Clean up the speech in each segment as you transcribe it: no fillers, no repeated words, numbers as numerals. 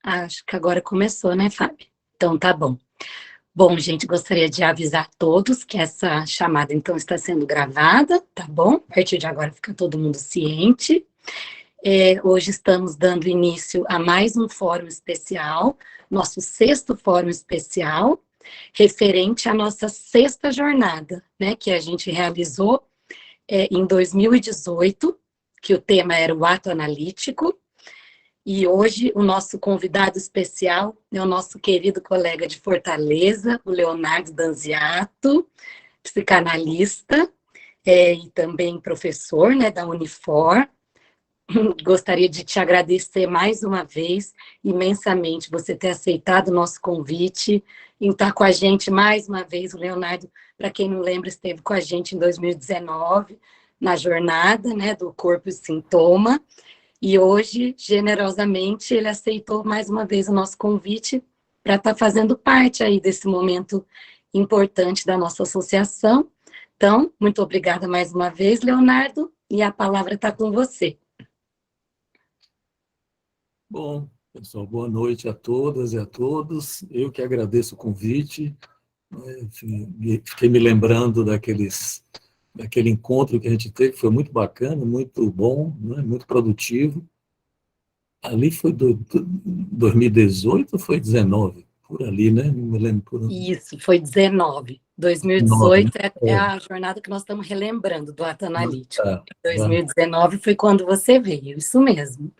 Acho que agora começou, né, Fábio? Então tá bom. Bom, gente, gostaria de avisar a todos que essa chamada então está sendo gravada, tá bom? A partir de agora fica todo mundo ciente. Hoje estamos dando início a mais um fórum especial, nosso sexto fórum especial, referente à nossa sexta jornada, né, que a gente realizou em 2018, que o tema era o ato analítico. E hoje o nosso convidado especial é o nosso querido colega de Fortaleza, o Leonardo Danziato, psicanalista, e também professor, né, da Unifor. Gostaria de te agradecer mais uma vez, imensamente, você ter aceitado o nosso convite e estar com a gente mais uma vez. O Leonardo, para quem não lembra, esteve com a gente em 2019, na jornada, né, do Corpo e Sintoma. E hoje, generosamente, ele aceitou mais uma vez o nosso convite para estar fazendo parte aí desse momento importante da nossa associação. Então, muito obrigada mais uma vez, Leonardo, e a palavra está com você. Bom, pessoal, boa noite a todas e a todos. Eu que agradeço o convite. Fiquei me lembrando daquele encontro que a gente teve, que foi muito bacana, muito bom, né, muito produtivo. Ali foi 2018 ou foi 19? Por ali, né? Não me lembro. Isso, foi 19. 19, né? 2018 é a jornada que nós estamos relembrando do ato analítico. Tá, 2019 foi quando você veio, isso mesmo.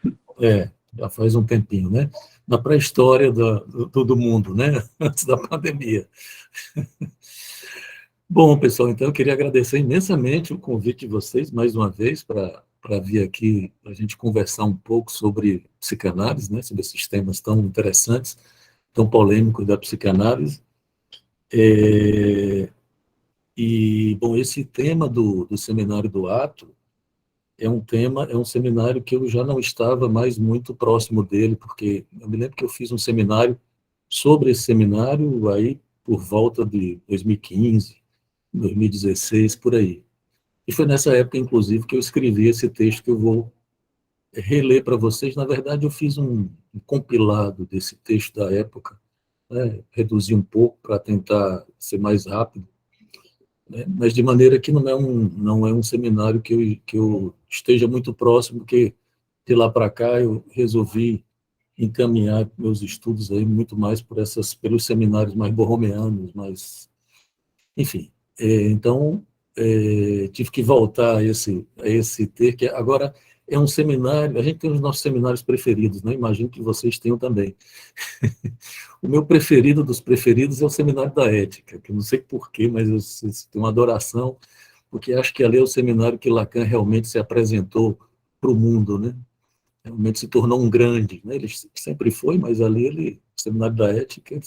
já faz um tempinho, né? Na pré-história do mundo, né? Antes da pandemia. Bom, pessoal, então eu queria agradecer imensamente o convite de vocês, mais uma vez, para vir aqui, para a gente conversar um pouco sobre psicanálise, né? Sobre esses temas tão interessantes, tão polêmicos da psicanálise. Bom, esse tema do Seminário do Ato é um seminário que eu já não estava mais muito próximo dele, porque eu me lembro que eu fiz um seminário sobre esse seminário aí por volta de 2015, 2016, por aí. E foi nessa época, inclusive, que eu escrevi esse texto que eu vou reler para vocês. Na verdade, eu fiz um compilado desse texto da época, né? Reduzi um pouco para tentar ser mais rápido, né? Mas de maneira que não é um seminário que eu esteja muito próximo, porque de lá para cá eu resolvi encaminhar meus estudos aí muito mais pelos seminários mais borromeanos, mais, enfim. Então, tive que voltar a esse ter, que agora é um seminário, a gente tem os nossos seminários preferidos, né? Imagino que vocês tenham também. O meu preferido dos preferidos é o Seminário da Ética, que eu não sei porquê, mas eu tenho uma adoração, porque acho que ali é o seminário que Lacan realmente se apresentou para o mundo, né? Realmente se tornou um grande, né? Ele sempre foi, mas ali o Seminário da Ética,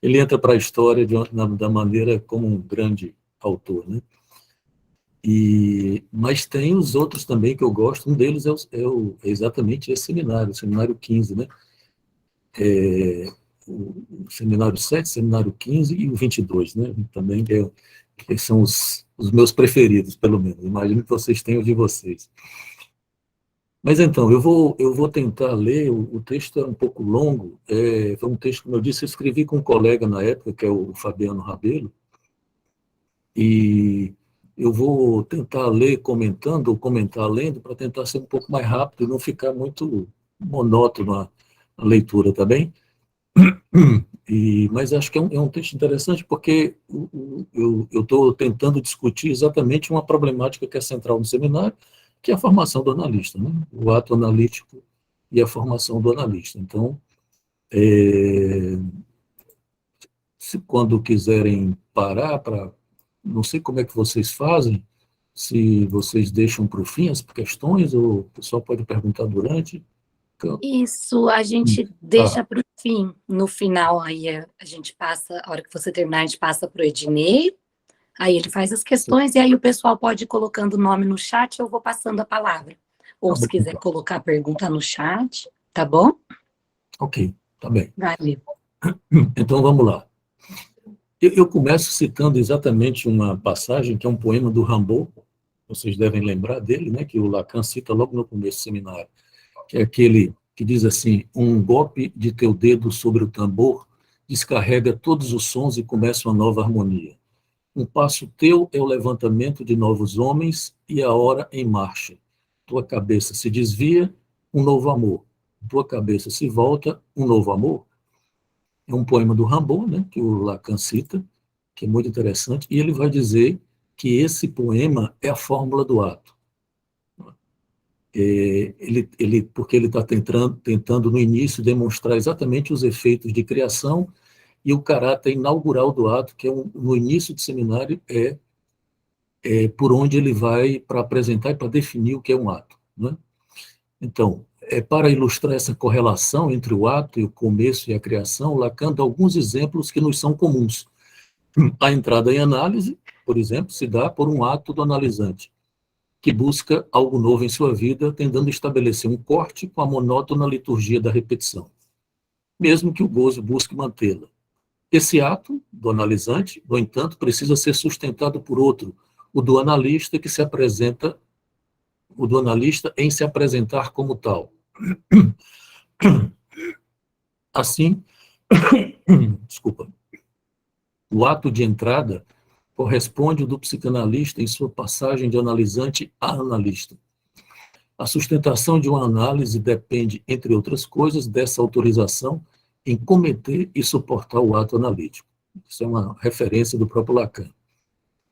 ele entra para a história da maneira como um grande autor, né? Mas tem os outros também que eu gosto, um deles é exatamente esse seminário, o Seminário 15, né? O Seminário 7, Seminário 15 e o 22, né? Também que são os meus preferidos, pelo menos. Imagino que vocês tenham o de vocês. Mas então, eu vou tentar ler, o texto é um pouco longo, foi um texto, como eu disse, eu escrevi com um colega na época, que é o Fabiano Rabelo, e eu vou tentar ler comentando, ou comentar lendo, para tentar ser um pouco mais rápido e não ficar muito monótono a leitura, tá bem? Mas acho que é um texto interessante porque eu estou tentando discutir exatamente uma problemática que é central no seminário, que é a formação do analista, né? O ato analítico e a formação do analista. Então, se quando quiserem parar não sei como é que vocês fazem, se vocês deixam para o fim as questões, ou o pessoal pode perguntar durante. Isso, a gente deixa para o fim. No final, aí a gente passa, a hora que você terminar, a gente passa para o Ednei, aí ele faz as questões, e aí o pessoal pode ir colocando o nome no chat, eu vou passando a palavra. Ou se quiser colocar a pergunta no chat, tá bom? Ok, tá bem. Valeu. Então, vamos lá. Eu começo citando exatamente uma passagem, que é um poema do Rimbaud, vocês devem lembrar dele, né, que o Lacan cita logo no começo do seminário, que é aquele que diz assim: um golpe de teu dedo sobre o tambor descarrega todos os sons e começa uma nova harmonia. Um passo teu é o levantamento de novos homens e a hora em marcha. Tua cabeça se desvia, um novo amor. Tua cabeça se volta, um novo amor. É um poema do Rimbaud, né, que o Lacan cita, que é muito interessante, e ele vai dizer que esse poema é a fórmula do ato. Porque ele está tentando, no início, demonstrar exatamente os efeitos de criação e o caráter inaugural do ato, que no início do seminário é por onde ele vai para apresentar e para definir o que é um ato. Né? Então, para ilustrar essa correlação entre o ato e o começo e a criação, Lacan dá alguns exemplos que nos são comuns. A entrada em análise, por exemplo, se dá por um ato do analisante, que busca algo novo em sua vida, tentando estabelecer um corte com a monótona liturgia da repetição, mesmo que o gozo busque mantê-la. Esse ato do analisante, no entanto, precisa ser sustentado por outro, o do analista que se apresenta, o do analista em se apresentar como tal. Assim, desculpa, o ato de entrada corresponde ao do psicanalista em sua passagem de analisante a analista. A sustentação de uma análise depende, entre outras coisas, dessa autorização em cometer e suportar o ato analítico. Isso é uma referência do próprio Lacan.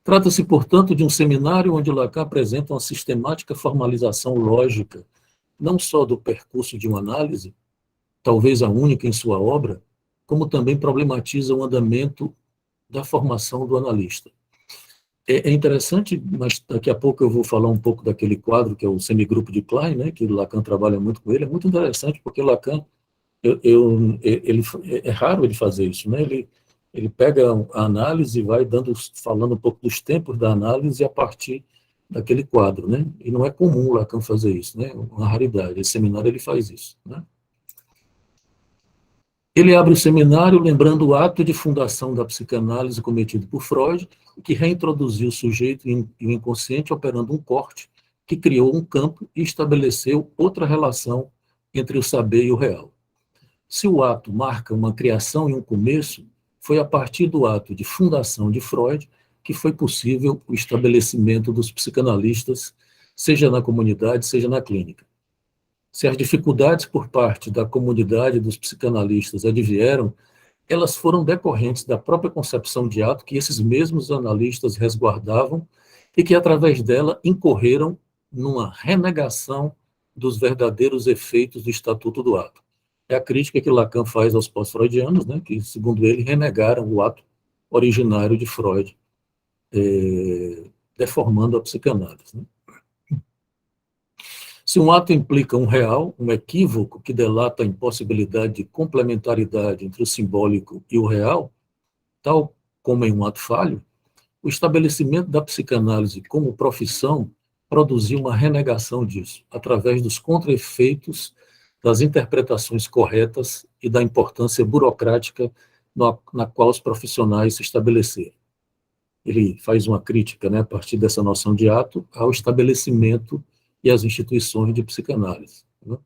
Trata-se, portanto, de um seminário onde Lacan apresenta uma sistemática formalização lógica, não só do percurso de uma análise, talvez a única em sua obra, como também problematiza o andamento da formação do analista. É interessante, mas daqui a pouco eu vou falar um pouco daquele quadro que é o semigrupo de Klein, né, que Lacan trabalha muito com ele. É muito interessante porque Lacan, é raro ele fazer isso, né? Ele pega a análise e vai falando um pouco dos tempos da análise a partir daquele quadro, né? E não é comum Lacan fazer isso, né? É uma raridade. Esse seminário ele faz isso, né? Ele abre o seminário lembrando o ato de fundação da psicanálise cometido por Freud, que reintroduziu o sujeito e o inconsciente operando um corte que criou um campo e estabeleceu outra relação entre o saber e o real. Se o ato marca uma criação e um começo, foi a partir do ato de fundação de Freud que foi possível o estabelecimento dos psicanalistas, seja na comunidade, seja na clínica. Se as dificuldades por parte da comunidade dos psicanalistas advieram, elas foram decorrentes da própria concepção de ato que esses mesmos analistas resguardavam e que, através dela, incorreram numa renegação dos verdadeiros efeitos do Estatuto do Ato. É a crítica que Lacan faz aos pós-freudianos, né, que, segundo ele, renegaram o ato originário de Freud, deformando a psicanálise. Né? Se um ato implica um real, um equívoco que delata a impossibilidade de complementaridade entre o simbólico e o real, tal como em um ato falho, o estabelecimento da psicanálise como profissão produziu uma renegação disso, através dos contraefeitos das interpretações corretas e da importância burocrática na qual os profissionais se estabeleceram. Ele faz uma crítica, né, a partir dessa noção de ato, ao estabelecimento e às instituições de psicanálise. Né?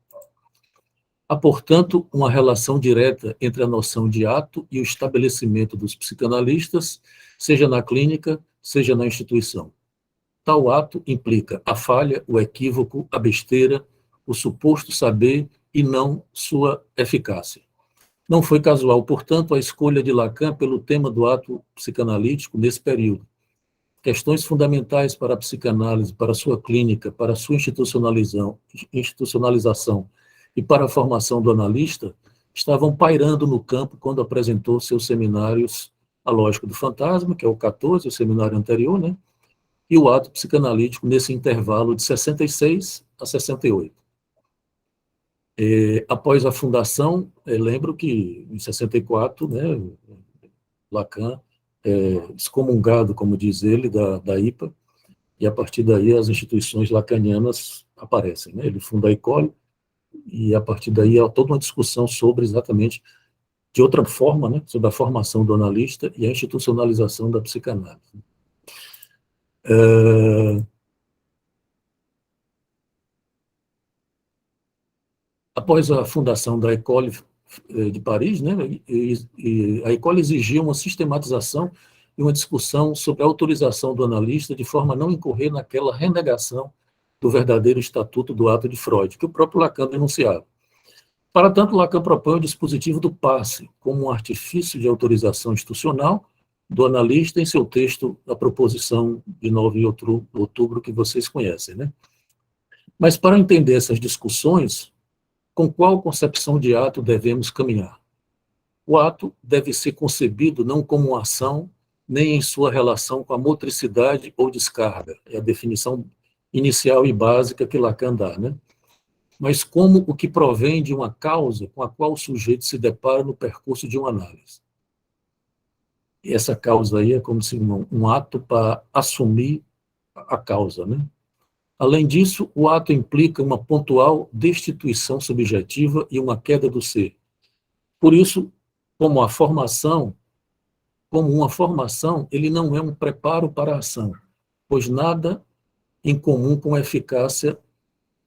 Há, portanto, uma relação direta entre a noção de ato e o estabelecimento dos psicanalistas, seja na clínica, seja na instituição. Tal ato implica a falha, o equívoco, a besteira, o suposto saber e não sua eficácia. Não foi casual, portanto, a escolha de Lacan pelo tema do ato psicanalítico nesse período. Questões fundamentais para a psicanálise, para a sua clínica, para a sua institucionalização e para a formação do analista estavam pairando no campo quando apresentou seus seminários A Lógica do Fantasma, que é o 14, o seminário anterior, né? E o ato psicanalítico nesse intervalo de 66 a 68. Após a fundação, lembro que em 64, né, Lacan excomungado, como diz ele, da IPA, e a partir daí as instituições lacanianas aparecem. Né? Ele funda a École, e a partir daí há toda uma discussão sobre exatamente, de outra forma, né, sobre a formação do analista e a institucionalização da psicanálise. Após a fundação da École de Paris, né, e a École exigia uma sistematização e uma discussão sobre a autorização do analista de forma a não incorrer naquela renegação do verdadeiro estatuto do ato de Freud, que o próprio Lacan denunciava. Para tanto, Lacan propõe o dispositivo do passe como um artifício de autorização institucional do analista em seu texto, a proposição de 9 de outubro, que vocês conhecem, né? Mas para entender essas discussões, com qual concepção de ato devemos caminhar? O ato deve ser concebido não como uma ação, nem em sua relação com a motricidade ou descarga, é a definição inicial e básica que Lacan dá, né? Mas como o que provém de uma causa com a qual o sujeito se depara no percurso de uma análise. E essa causa aí é como se um ato para assumir a causa, né? Além disso, o ato implica uma pontual destituição subjetiva e uma queda do ser. Por isso, como uma formação, ele não é um preparo para a ação, pois nada em comum com a eficácia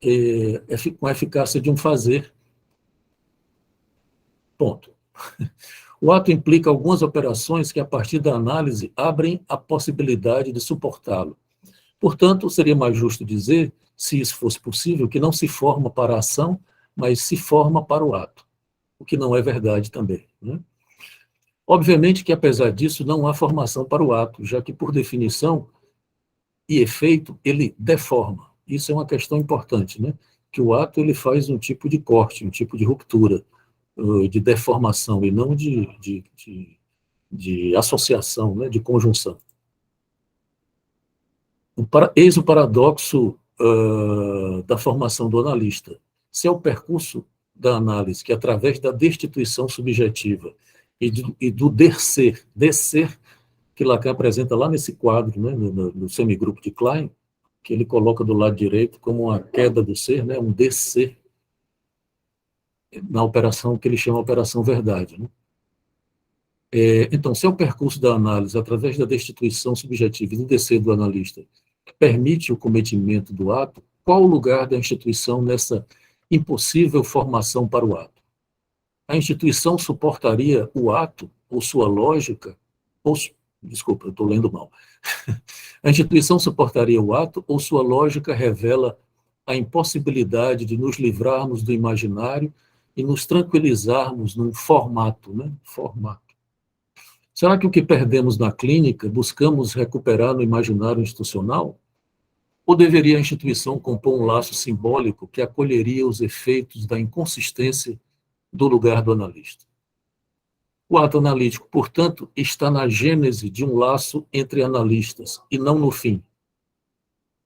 de um fazer. Ponto. O ato implica algumas operações que, a partir da análise, abrem a possibilidade de suportá-lo. Portanto, seria mais justo dizer, se isso fosse possível, que não se forma para a ação, mas se forma para o ato, o que não é verdade também, né? Obviamente que, apesar disso, não há formação para o ato, já que, por definição e efeito, ele deforma. Isso é uma questão importante, né? Que o ato ele faz um tipo de corte, um tipo de ruptura, de deformação, e não de associação, né? De conjunção. Eis o paradoxo da formação do analista. Se é o percurso da análise que, através da destituição subjetiva e do descer, que Lacan apresenta lá nesse quadro, né, no semigrupo de Klein, que ele coloca do lado direito como uma queda do ser, né, um descer, na operação que ele chama operação verdade, né? Então, se é o percurso da análise, através da destituição subjetiva e do descer do analista, que permite o cometimento do ato, qual o lugar da instituição nessa impossível formação para o ato? A instituição suportaria o ato, ou sua lógica, desculpa, eu estou lendo mal. A instituição suportaria o ato, ou sua lógica revela a impossibilidade de nos livrarmos do imaginário e nos tranquilizarmos num formato, né? Formato. Será que o que perdemos na clínica buscamos recuperar no imaginário institucional? Ou deveria a instituição compor um laço simbólico que acolheria os efeitos da inconsistência do lugar do analista? O ato analítico, portanto, está na gênese de um laço entre analistas e não no fim.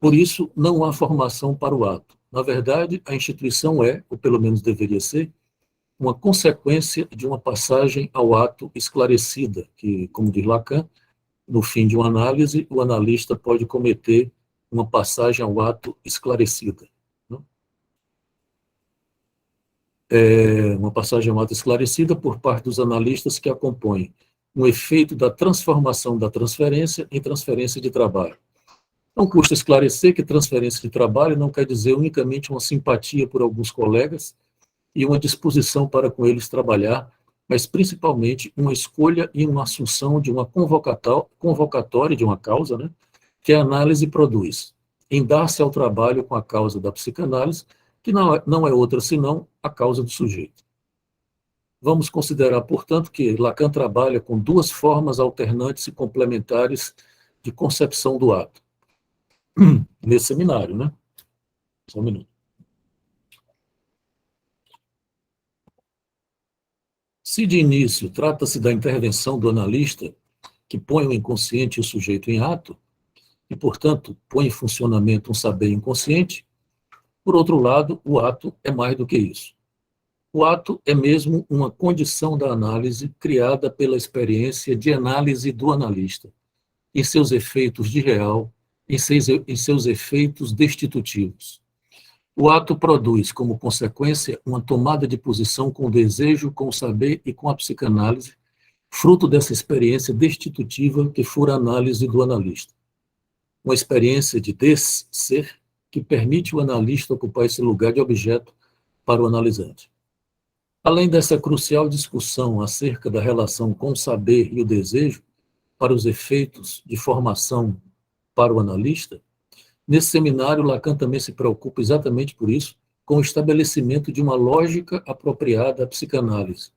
Por isso, não há formação para o ato. Na verdade, a instituição é, ou pelo menos deveria ser, uma consequência de uma passagem ao ato esclarecida, que, como diz Lacan, no fim de uma análise, o analista pode cometer uma passagem ao ato esclarecida. Uma passagem ao ato esclarecida por parte dos analistas que acompanham um efeito da transformação da transferência em transferência de trabalho. Não custa esclarecer que transferência de trabalho não quer dizer unicamente uma simpatia por alguns colegas e uma disposição para com eles trabalhar, mas principalmente uma escolha e uma assunção de uma convocatória de uma causa, né, que a análise produz, em dar-se ao trabalho com a causa da psicanálise, que não é outra senão a causa do sujeito. Vamos considerar, portanto, que Lacan trabalha com duas formas alternantes e complementares de concepção do ato. Nesse seminário, né? Só um minuto. Se de início trata-se da intervenção do analista, que põe o inconsciente e o sujeito em ato, e, portanto, põe em funcionamento um saber inconsciente, por outro lado, o ato é mais do que isso. O ato é mesmo uma condição da análise criada pela experiência de análise do analista, em seus efeitos de real, em seus efeitos destitutivos. O ato produz, como consequência, uma tomada de posição com o desejo, com o saber e com a psicanálise, fruto dessa experiência destitutiva que fora a análise do analista. Uma experiência de desser que permite o analista ocupar esse lugar de objeto para o analisante. Além dessa crucial discussão acerca da relação com o saber e o desejo para os efeitos de formação para o analista, nesse seminário Lacan também se preocupa exatamente por isso, com o estabelecimento de uma lógica apropriada à psicanálise,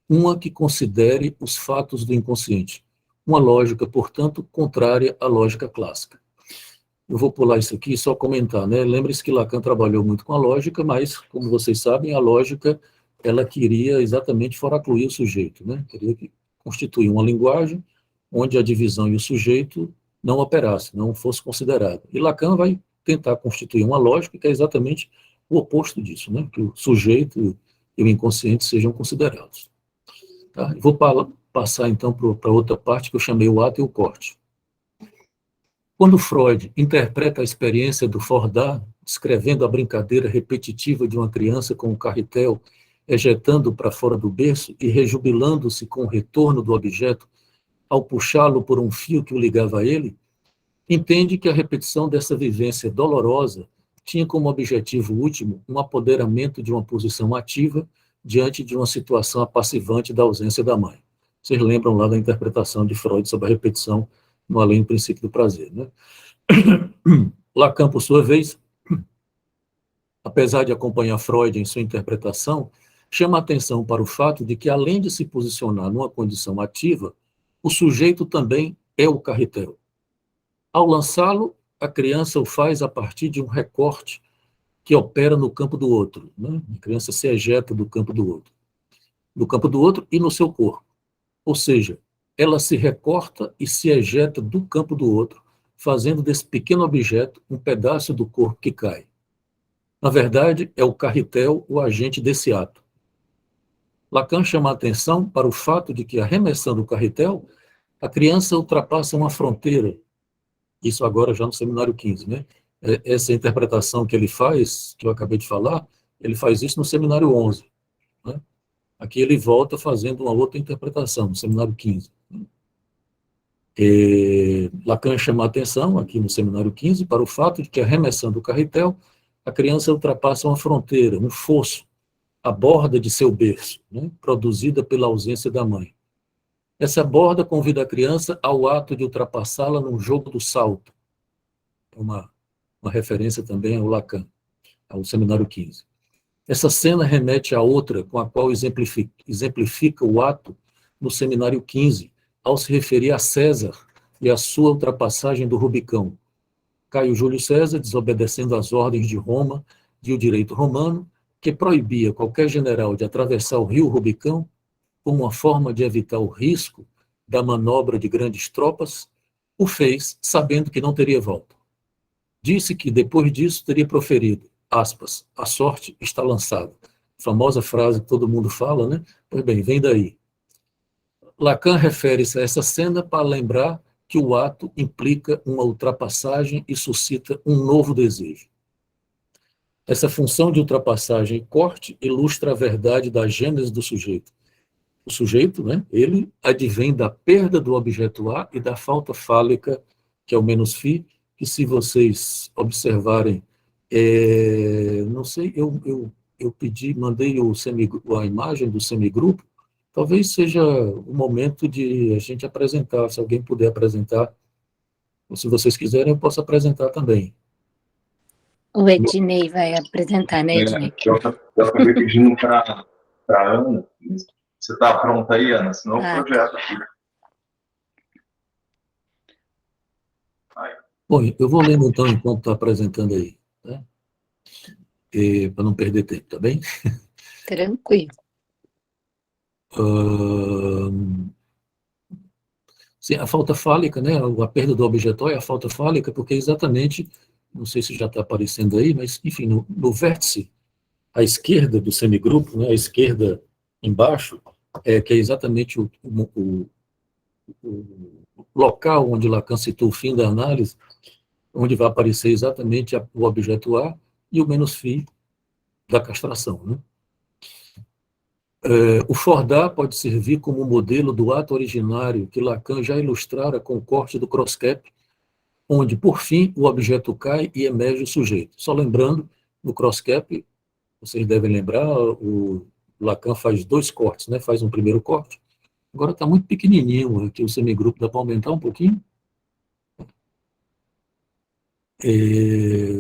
uma que considere os fatos do inconsciente, uma lógica, portanto, contrária à lógica clássica. Eu vou pular isso aqui e só comentar, né? Lembre-se que Lacan trabalhou muito com a lógica, mas, como vocês sabem, a lógica, ela queria exatamente foracluir o sujeito, né? Queria constituir uma linguagem onde a divisão e o sujeito não operasse, não fosse considerado. E Lacan vai tentar constituir uma lógica que é exatamente o oposto disso, né? Que o sujeito e o inconsciente sejam considerados. Tá? Vou passar, então, para outra parte que eu chamei o ato e o corte. Quando Freud interpreta a experiência do Fordá, descrevendo a brincadeira repetitiva de uma criança com um carretel, ejetando para fora do berço e rejubilando-se com o retorno do objeto ao puxá-lo por um fio que o ligava a ele, entende que a repetição dessa vivência dolorosa tinha como objetivo último um apoderamento de uma posição ativa diante de uma situação apassivante da ausência da mãe. Vocês lembram lá da interpretação de Freud sobre a repetição no Além do Princípio do Prazer, né? Lacan, por sua vez, apesar de acompanhar Freud em sua interpretação, chama a atenção para o fato de que, além de se posicionar numa condição ativa, o sujeito também é o carretel. Ao lançá-lo, a criança o faz a partir de um recorte que opera no campo do outro, né? A criança se ejeta do campo do outro e no seu corpo. Ou seja, ela se recorta e se ejeta do campo do outro, fazendo desse pequeno objeto um pedaço do corpo que cai. Na verdade, é o carretel o agente desse ato. Lacan chama a atenção para o fato de que, arremessando o carretel, a criança ultrapassa uma fronteira. Isso agora já no seminário 15, né? Essa interpretação que ele faz, que eu acabei de falar, ele faz isso no seminário 11. Né? Aqui ele volta fazendo uma outra interpretação, no seminário 15. Lacan chama a atenção, aqui no seminário 15, para o fato de que, arremessando o carretel, a criança ultrapassa uma fronteira, um fosso, a borda de seu berço, né, produzida pela ausência da mãe. Essa borda convida a criança ao ato de ultrapassá-la num jogo do salto. É uma referência também ao Lacan, ao seminário 15. Essa cena remete a outra com a qual exemplifica o ato no seminário 15, ao se referir a César e a sua ultrapassagem do Rubicão. Caio Júlio César, desobedecendo às ordens de Roma e o direito romano, que proibia qualquer general de atravessar o rio Rubicão como uma forma de evitar o risco da manobra de grandes tropas, o fez sabendo que não teria volta. Disse que, depois disso, teria proferido, aspas, a sorte está lançada. Famosa frase que todo mundo fala, né? Pois bem, vem daí. Lacan refere-se a essa cena para lembrar que o ato implica uma ultrapassagem e suscita um novo desejo. Essa função de ultrapassagem e corte ilustra a verdade da gênese do sujeito. O sujeito, né, ele advém da perda do objeto A e da falta fálica, que é o menos fi, que, se vocês observarem, não sei, eu mandei a imagem do semigrupo. Talvez seja o momento de a gente apresentar, se alguém puder apresentar, ou se vocês quiserem, eu posso apresentar também. O Ednei vai apresentar, né, Ednei? Eu acabei pedindo para a Ana. Você está pronta aí, Ana? Senão o projeto aqui. Bom, eu vou lendo então enquanto está apresentando aí, tá? Para não perder tempo, tá bem? Tranquilo. Sim, a falta fálica, né, a perda do objeto é a falta fálica, porque exatamente, não sei se já está aparecendo aí, mas, enfim, no vértice à esquerda do semigrupo, né, à esquerda embaixo, que é exatamente o local onde Lacan citou o fim da análise, onde vai aparecer exatamente o objeto A e o menos φ da castração, né? O Fordá pode servir como modelo do ato originário que Lacan já ilustrara com o corte do cross-cap, onde, por fim, o objeto cai e emerge o sujeito. Só lembrando, no cross-cap, Vocês devem lembrar, o Lacan faz 2 cortes, né? Faz um primeiro corte. Agora está muito pequenininho aqui o semigrupo, dá para aumentar um pouquinho?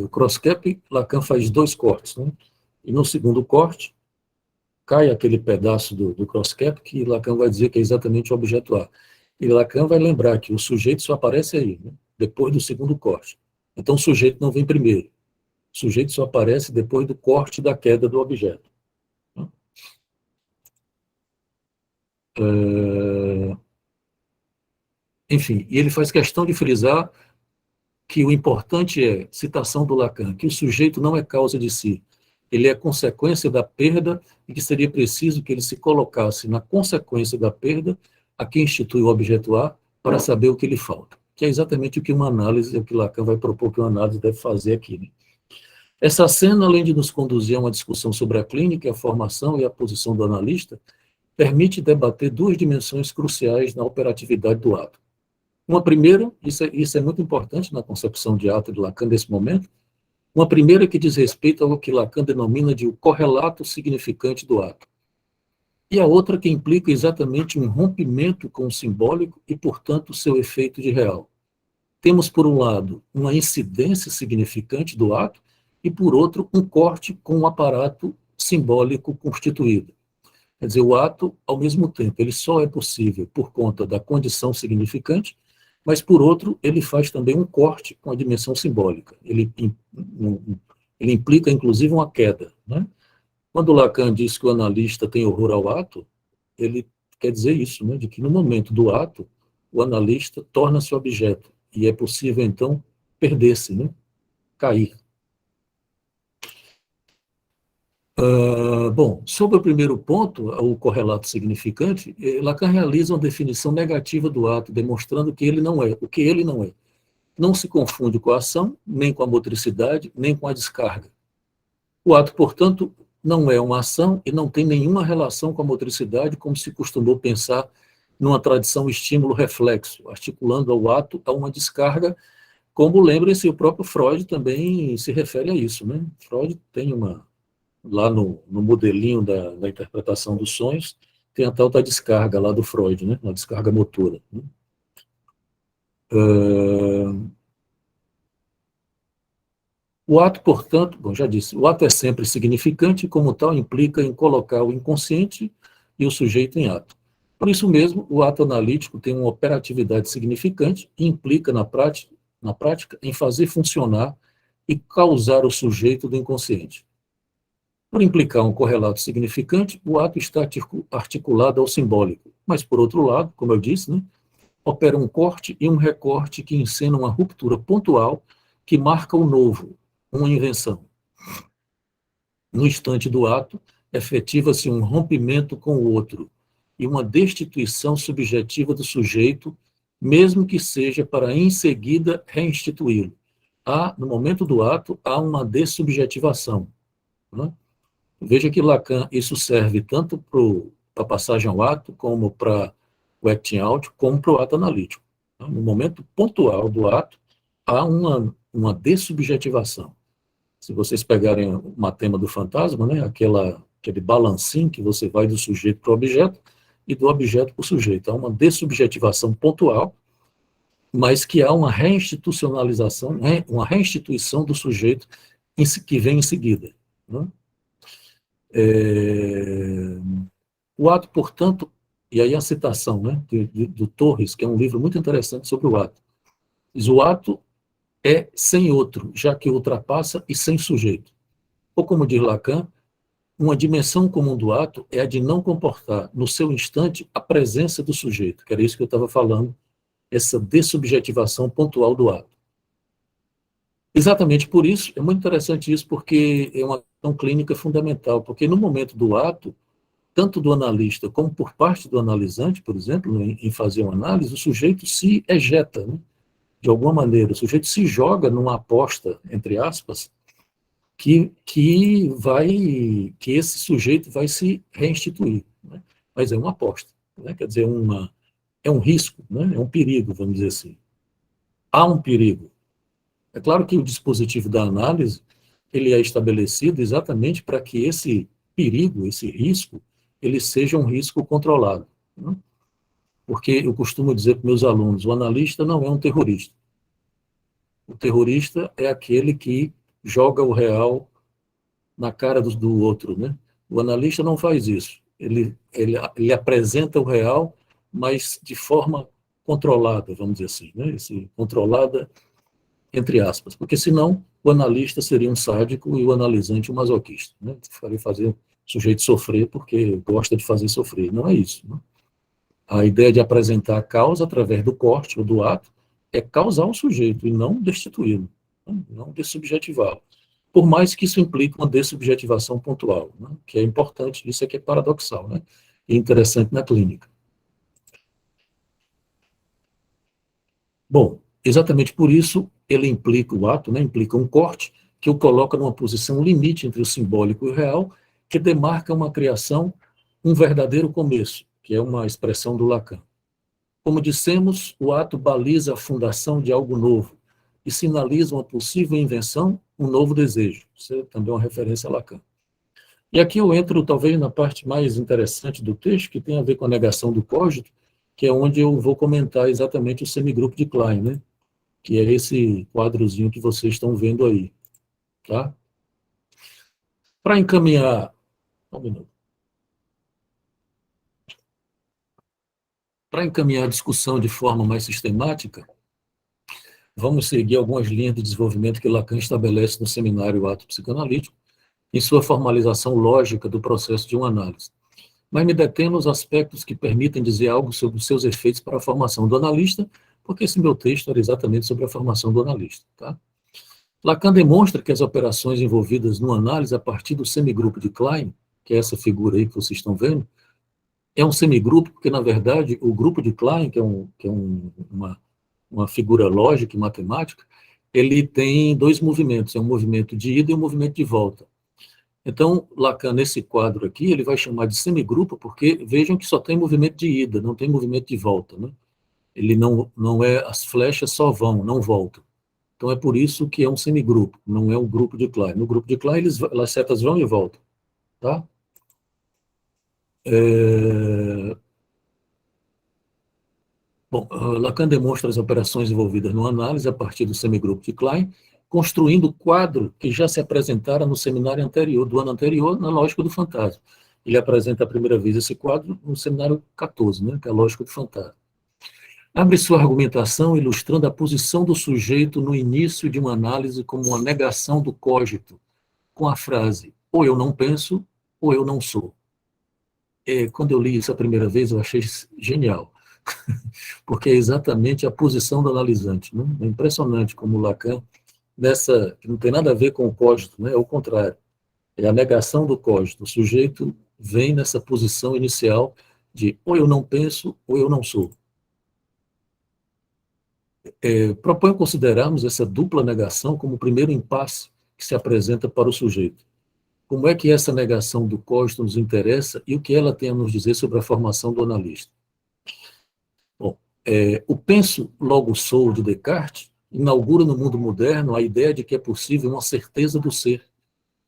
O cross-cap, Lacan faz 2 cortes, né? E no segundo corte, cai aquele pedaço do cross-cap que Lacan vai dizer que é exatamente o objeto A. E Lacan vai lembrar que o sujeito só aparece aí, né? Depois do segundo corte. Então o sujeito não vem primeiro. O sujeito só aparece depois do corte da queda do objeto. Enfim, e ele faz questão de frisar que o importante é, citação do Lacan, que o sujeito não é causa de si, ele é consequência da perda e que seria preciso que ele se colocasse na consequência da perda a que institui o objeto A para saber o que lhe falta, que é exatamente o que uma análise, o que Lacan vai propor que uma análise deve fazer aqui. Né? Essa cena, além de nos conduzir a uma discussão sobre a clínica, a formação e a posição do analista, permite debater 2 dimensões cruciais na operatividade do ato. Uma primeira, isso é muito importante na concepção de ato de Lacan nesse momento, uma primeira que diz respeito ao que Lacan denomina de o correlato significante do ato. E a outra que implica exatamente um rompimento com o simbólico e, portanto, seu efeito de real. Temos, por um lado, uma incidência significante do ato e, por outro, um corte com o aparato simbólico constituído. Quer dizer, o ato, ao mesmo tempo, ele só é possível por conta da condição significante, mas, por outro, ele faz também um corte com a dimensão simbólica. Ele implica, inclusive, uma queda. Né? Quando Lacan diz que o analista tem horror ao ato, ele quer dizer isso, né? De que no momento do ato, o analista torna-se objeto, e é possível, então, perder-se, né? Cair. Bom, sobre o primeiro ponto, o correlato significante, Lacan realiza uma definição negativa do ato, demonstrando que ele não é, o que ele não é. Não se confunde com a ação, nem com a motricidade, nem com a descarga. O ato, portanto, não é uma ação e não tem nenhuma relação com a motricidade, como se costumou pensar numa tradição estímulo-reflexo, articulando ao ato a uma descarga, como lembrem-se, o próprio Freud também se refere a isso. Né? Freud tem lá no modelinho da interpretação dos sonhos, tem a tal da descarga lá do Freud, né? A descarga motora. Né? O ato, portanto, bom, já disse, o ato é sempre significante e, como tal, implica em colocar o inconsciente e o sujeito em ato. Por isso mesmo, o ato analítico tem uma operatividade significante e implica, na prática, em fazer funcionar e causar o sujeito do inconsciente. Por implicar um correlato significante, o ato está articulado ao simbólico, mas, por outro lado, como eu disse, né, opera um corte e um recorte que encenam uma ruptura pontual que marca o novo, uma invenção. No instante do ato, efetiva-se um rompimento com o outro e uma destituição subjetiva do sujeito, mesmo que seja para em seguida reinstituí-lo. No momento do ato, há uma dessubjetivação. Né? Veja que Lacan, isso serve tanto para a passagem ao ato, como para o acting out, como para o ato analítico. No momento pontual do ato, há uma dessubjetivação. Se vocês pegarem o matema do fantasma, né, aquele balancinho que você vai do sujeito para o objeto e do objeto para o sujeito. Há uma dessubjetivação pontual, mas que há uma reinstitucionalização, né, uma reinstituição do sujeito que vem em seguida. Né? O ato, portanto, e aí a citação, né, do Torres, que é um livro muito interessante sobre o ato, diz: o ato é sem outro, já que ultrapassa e sem sujeito. Ou como diz Lacan, uma dimensão comum do ato é a de não comportar, no seu instante, a presença do sujeito, que era isso que eu estava falando, essa dessubjetivação pontual do ato. Exatamente por isso, é muito interessante isso, porque é uma questão clínica fundamental, porque no momento do ato, tanto do analista como por parte do analisante, por exemplo, em fazer uma análise, o sujeito se ejeta, né? De alguma maneira, o sujeito se joga numa aposta, entre aspas, que esse sujeito vai se reinstituir. Né? Mas é uma aposta, né? Quer dizer, é um risco, né? É um perigo, vamos dizer assim. Há um perigo. É claro que o dispositivo da análise ele é estabelecido exatamente para que esse perigo, esse risco, ele seja um risco controlado, né? Porque eu costumo dizer para meus alunos, o analista não é um terrorista. O terrorista é aquele que joga o real na cara do outro, né? O analista não faz isso. Ele apresenta o real, mas de forma controlada, vamos dizer assim, né? Controlada entre aspas, porque senão o analista seria um sádico e o analisante um masoquista, né? Faria fazer o sujeito sofrer porque gosta de fazer sofrer. Não é isso, né? A ideia de apresentar a causa através do corte ou do ato é causar o sujeito e não destituí-lo, né? Não dessubjetivá-lo. Por mais que isso implique uma dessubjetivação pontual, né? Que é importante, isso aqui é paradoxal, né? E interessante na clínica. Bom, exatamente por isso ele implica o ato, né? Implica um corte que o coloca numa posição limite entre o simbólico e o real, que demarca uma criação, um verdadeiro começo, que é uma expressão do Lacan. Como dissemos, o ato baliza a fundação de algo novo e sinaliza uma possível invenção, um novo desejo. Isso é também uma referência a Lacan. E aqui eu entro, talvez, na parte mais interessante do texto, que tem a ver com a negação do cogito, que é onde eu vou comentar exatamente o semigrupo de Klein, né? Que é esse quadrozinho que vocês estão vendo aí, tá? Para encaminhar... Um minuto. Para encaminhar a discussão de forma mais sistemática, vamos seguir algumas linhas de desenvolvimento que Lacan estabelece no seminário Ato Psicanalítico, em sua formalização lógica do processo de uma análise. Mas me detendo nos aspectos que permitem dizer algo sobre os seus efeitos para a formação do analista, porque esse meu texto era exatamente sobre a formação do analista. Tá? Lacan demonstra que as operações envolvidas numa análise a partir do semigrupo de Klein, que é essa figura aí que vocês estão vendo, é um semigrupo porque, na verdade, o grupo de Klein, que é uma figura lógica e matemática, ele tem dois movimentos, é um movimento de ida e um movimento de volta. Então, Lacan, nesse quadro aqui, ele vai chamar de semigrupo, porque vejam que só tem movimento de ida, não tem movimento de volta, né? Ele não é, as flechas só vão, não voltam. Então, é por isso que é um semigrupo, não é um grupo de Klein. No grupo de Klein, as setas vão e voltam, tá? Bom, Lacan demonstra as operações envolvidas numa análise a partir do semigrupo de Klein, construindo o quadro que já se apresentara no seminário anterior, do ano anterior, na lógica do fantasma. Ele apresenta a primeira vez esse quadro no seminário 14, né, que é a lógica do fantasma. Abre sua argumentação ilustrando a posição do sujeito no início de uma análise como uma negação do cogito, com a frase, ou eu não penso, ou eu não sou. Quando eu li isso a primeira vez, eu achei genial, porque é exatamente a posição do analisante, né? É impressionante como Lacan, que não tem nada a ver com o cogito, né? É o contrário, é a negação do cogito. O sujeito vem nessa posição inicial de ou eu não penso, ou eu não sou. Proponho considerarmos essa dupla negação como o primeiro impasse que se apresenta para o sujeito. Como é que essa negação do cogito nos interessa e o que ela tem a nos dizer sobre a formação do analista? Bom, o penso logo sou de Descartes inaugura no mundo moderno a ideia de que é possível uma certeza do ser,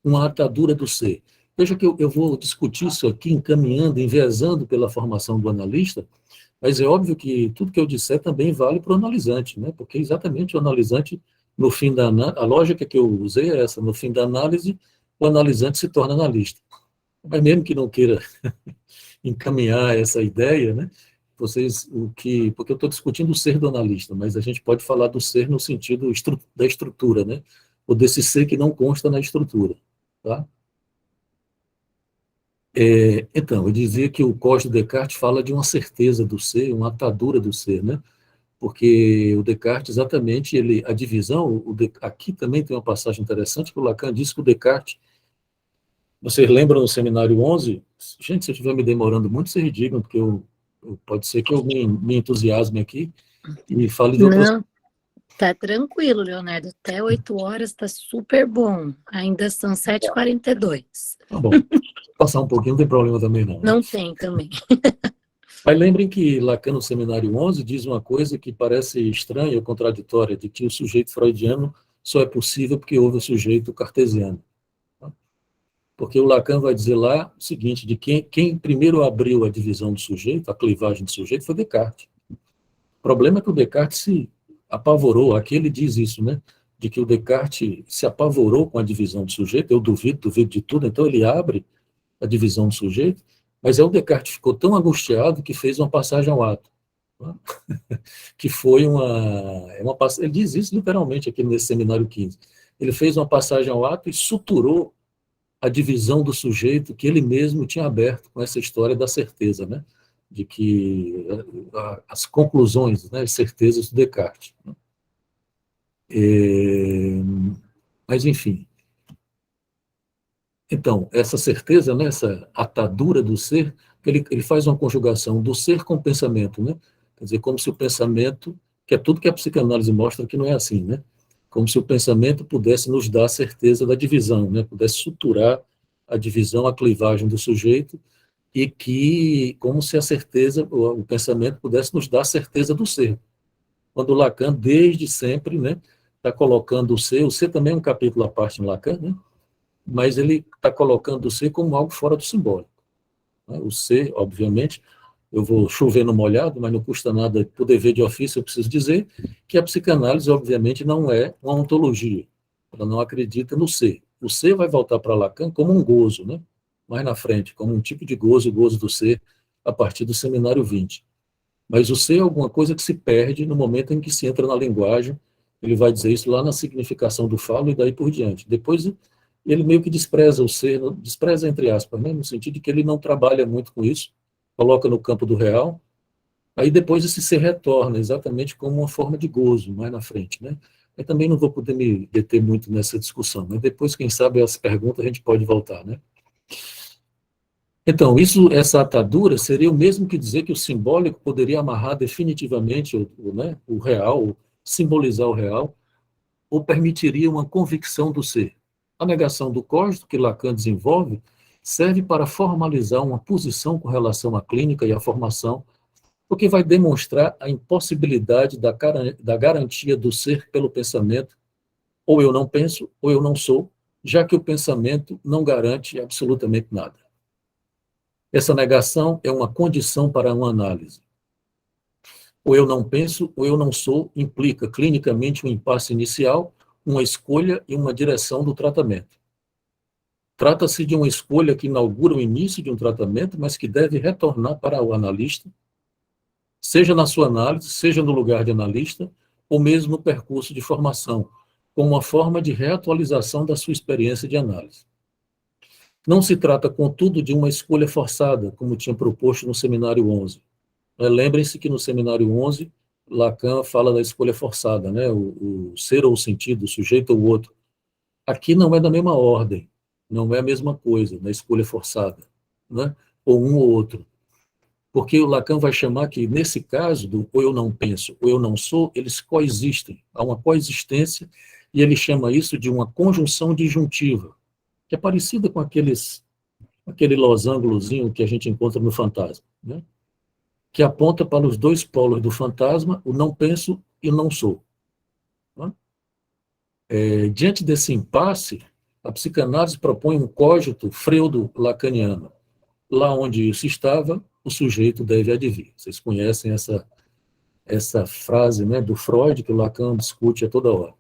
uma atadura do ser. Veja que eu vou discutir isso aqui encaminhando, enviesando pela formação do analista, mas é óbvio que tudo que eu disser também vale para o analisante, né? Porque exatamente o analisante, no fim a lógica que eu usei é essa, no fim da análise, o analisante se torna analista. Mas mesmo que não queira encaminhar essa ideia, né? Porque eu estou discutindo o ser do analista, mas a gente pode falar do ser no sentido da estrutura, né? Ou desse ser que não consta na estrutura, tá? Então, eu dizia que o Cogito de Descartes fala de uma certeza do ser, uma atadura do ser, né? Porque o Descartes, exatamente, a divisão, aqui também tem uma passagem interessante, que o Lacan diz que o Descartes, vocês lembram no seminário 11? Gente, se eu estiver me demorando muito, vocês digam, porque pode ser que eu me entusiasme aqui e fale de outras coisas. Não, tá tranquilo, Leonardo. Até 8 horas tá super bom. Ainda são 7h42. Tá bom. Passar um pouquinho não tem problema também, não. Não tem também. Mas lembrem que Lacan, no seminário 11, diz uma coisa que parece estranha ou contraditória, de que o sujeito freudiano só é possível porque houve o sujeito cartesiano. Porque o Lacan vai dizer lá o seguinte, de quem primeiro abriu a divisão do sujeito, a clivagem do sujeito, foi Descartes. O problema é que o Descartes se apavorou, aqui ele diz isso, né? De que o Descartes se apavorou com a divisão do sujeito, eu duvido de tudo, então ele abre a divisão do sujeito, mas o Descartes ficou tão angustiado que fez uma passagem ao ato, né? Que foi ele diz isso literalmente aqui nesse seminário 15, ele fez uma passagem ao ato e suturou a divisão do sujeito que ele mesmo tinha aberto com essa história da certeza, né? De que as conclusões, né, as certezas do Descartes. Mas, enfim. Então, essa certeza, né, essa atadura do ser, ele faz uma conjugação do ser com o pensamento, né? Quer dizer, como se o pensamento, que é tudo que a psicanálise mostra que não é assim, né? Como se o pensamento pudesse nos dar a certeza da divisão, né? Pudesse suturar a divisão, a clivagem do sujeito, e que, como se a certeza, o pensamento pudesse nos dar a certeza do ser. Quando Lacan, desde sempre, né, está colocando o ser também é um capítulo à parte em Lacan, né? Mas ele está colocando o ser como algo fora do simbólico, né? O ser, obviamente, eu vou chover no molhado, mas não custa nada, por dever de ofício, eu preciso dizer que a psicanálise, obviamente, não é uma ontologia. Ela não acredita no ser. O ser vai voltar para Lacan como um gozo, né? Mais na frente, como um tipo de gozo, o gozo do ser, a partir do seminário 20. Mas o ser é alguma coisa que se perde no momento em que se entra na linguagem. Ele vai dizer isso lá na significação do falo e daí por diante. Depois, ele meio que despreza o ser, despreza entre aspas, né? No sentido de que ele não trabalha muito com isso, coloca no campo do real, aí depois esse ser retorna exatamente como uma forma de gozo, mais na frente, né? Eu também não vou poder me deter muito nessa discussão, mas depois, quem sabe, as perguntas a gente pode voltar, né? Então, essa atadura seria o mesmo que dizer que o simbólico poderia amarrar definitivamente né, o real, simbolizar o real, ou permitiria uma convicção do ser. A negação do código que Lacan desenvolve serve para formalizar uma posição com relação à clínica e à formação, porque vai demonstrar a impossibilidade da garantia do ser pelo pensamento, ou eu não penso, ou eu não sou, já que o pensamento não garante absolutamente nada. Essa negação é uma condição para uma análise. Ou eu não penso, ou eu não sou, implica clinicamente um impasse inicial, uma escolha e uma direção do tratamento. Trata-se de uma escolha que inaugura o início de um tratamento, mas que deve retornar para o analista, seja na sua análise, seja no lugar de analista, ou mesmo no percurso de formação, como uma forma de reatualização da sua experiência de análise. Não se trata, contudo, de uma escolha forçada, como tinha proposto no Seminário 11. Lembrem-se que no Seminário 11, Lacan fala da escolha forçada, né? O ser ou o sentido, o sujeito ou o outro. Aqui não é da mesma ordem, não é a mesma coisa, na escolha forçada, né? Ou um ou outro. Porque o Lacan vai chamar que, nesse caso, do ou eu não penso, ou eu não sou, eles coexistem, há uma coexistência, e ele chama isso de uma conjunção disjuntiva, que é parecida com aquele losangozinho que a gente encontra no fantasma, né? Que aponta para os dois polos do fantasma, o não penso e o não sou. Né? Diante desse impasse, a psicanálise propõe um cogito freudo-lacaniano. Lá onde isso estava, o sujeito deve advir. Vocês conhecem essa frase, né, do Freud, que o Lacan discute a toda hora.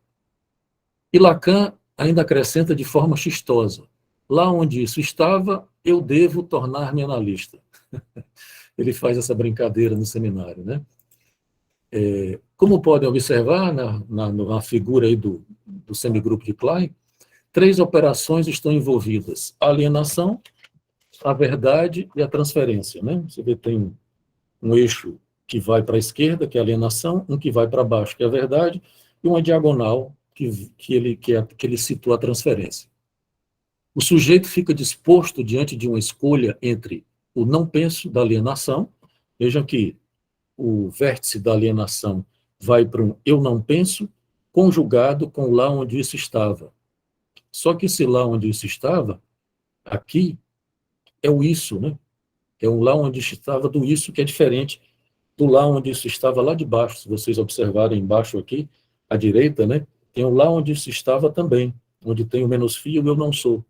E Lacan ainda acrescenta de forma xistosa: lá onde isso estava, eu devo tornar-me analista. Ele faz essa brincadeira no seminário, né? Como podem observar na figura aí do semigrupo de Klein, 3 operações estão envolvidas: a alienação, a verdade e a transferência, né? Você vê, tem um eixo que vai para a esquerda, que é a alienação, um que vai para baixo, que é a verdade, e uma diagonal que ele situa a transferência. O sujeito fica disposto diante de uma escolha entre o não penso da alienação. Vejam que o vértice da alienação vai para um eu não penso, conjugado com o lá onde isso estava. Só que esse lá onde isso estava, aqui, é o isso, né? É um lá onde estava do isso, que é diferente do lá onde isso estava lá de baixo. Se vocês observarem embaixo aqui, à direita, né? Tem o lá onde isso estava também, onde tem o menos fio, eu não sou.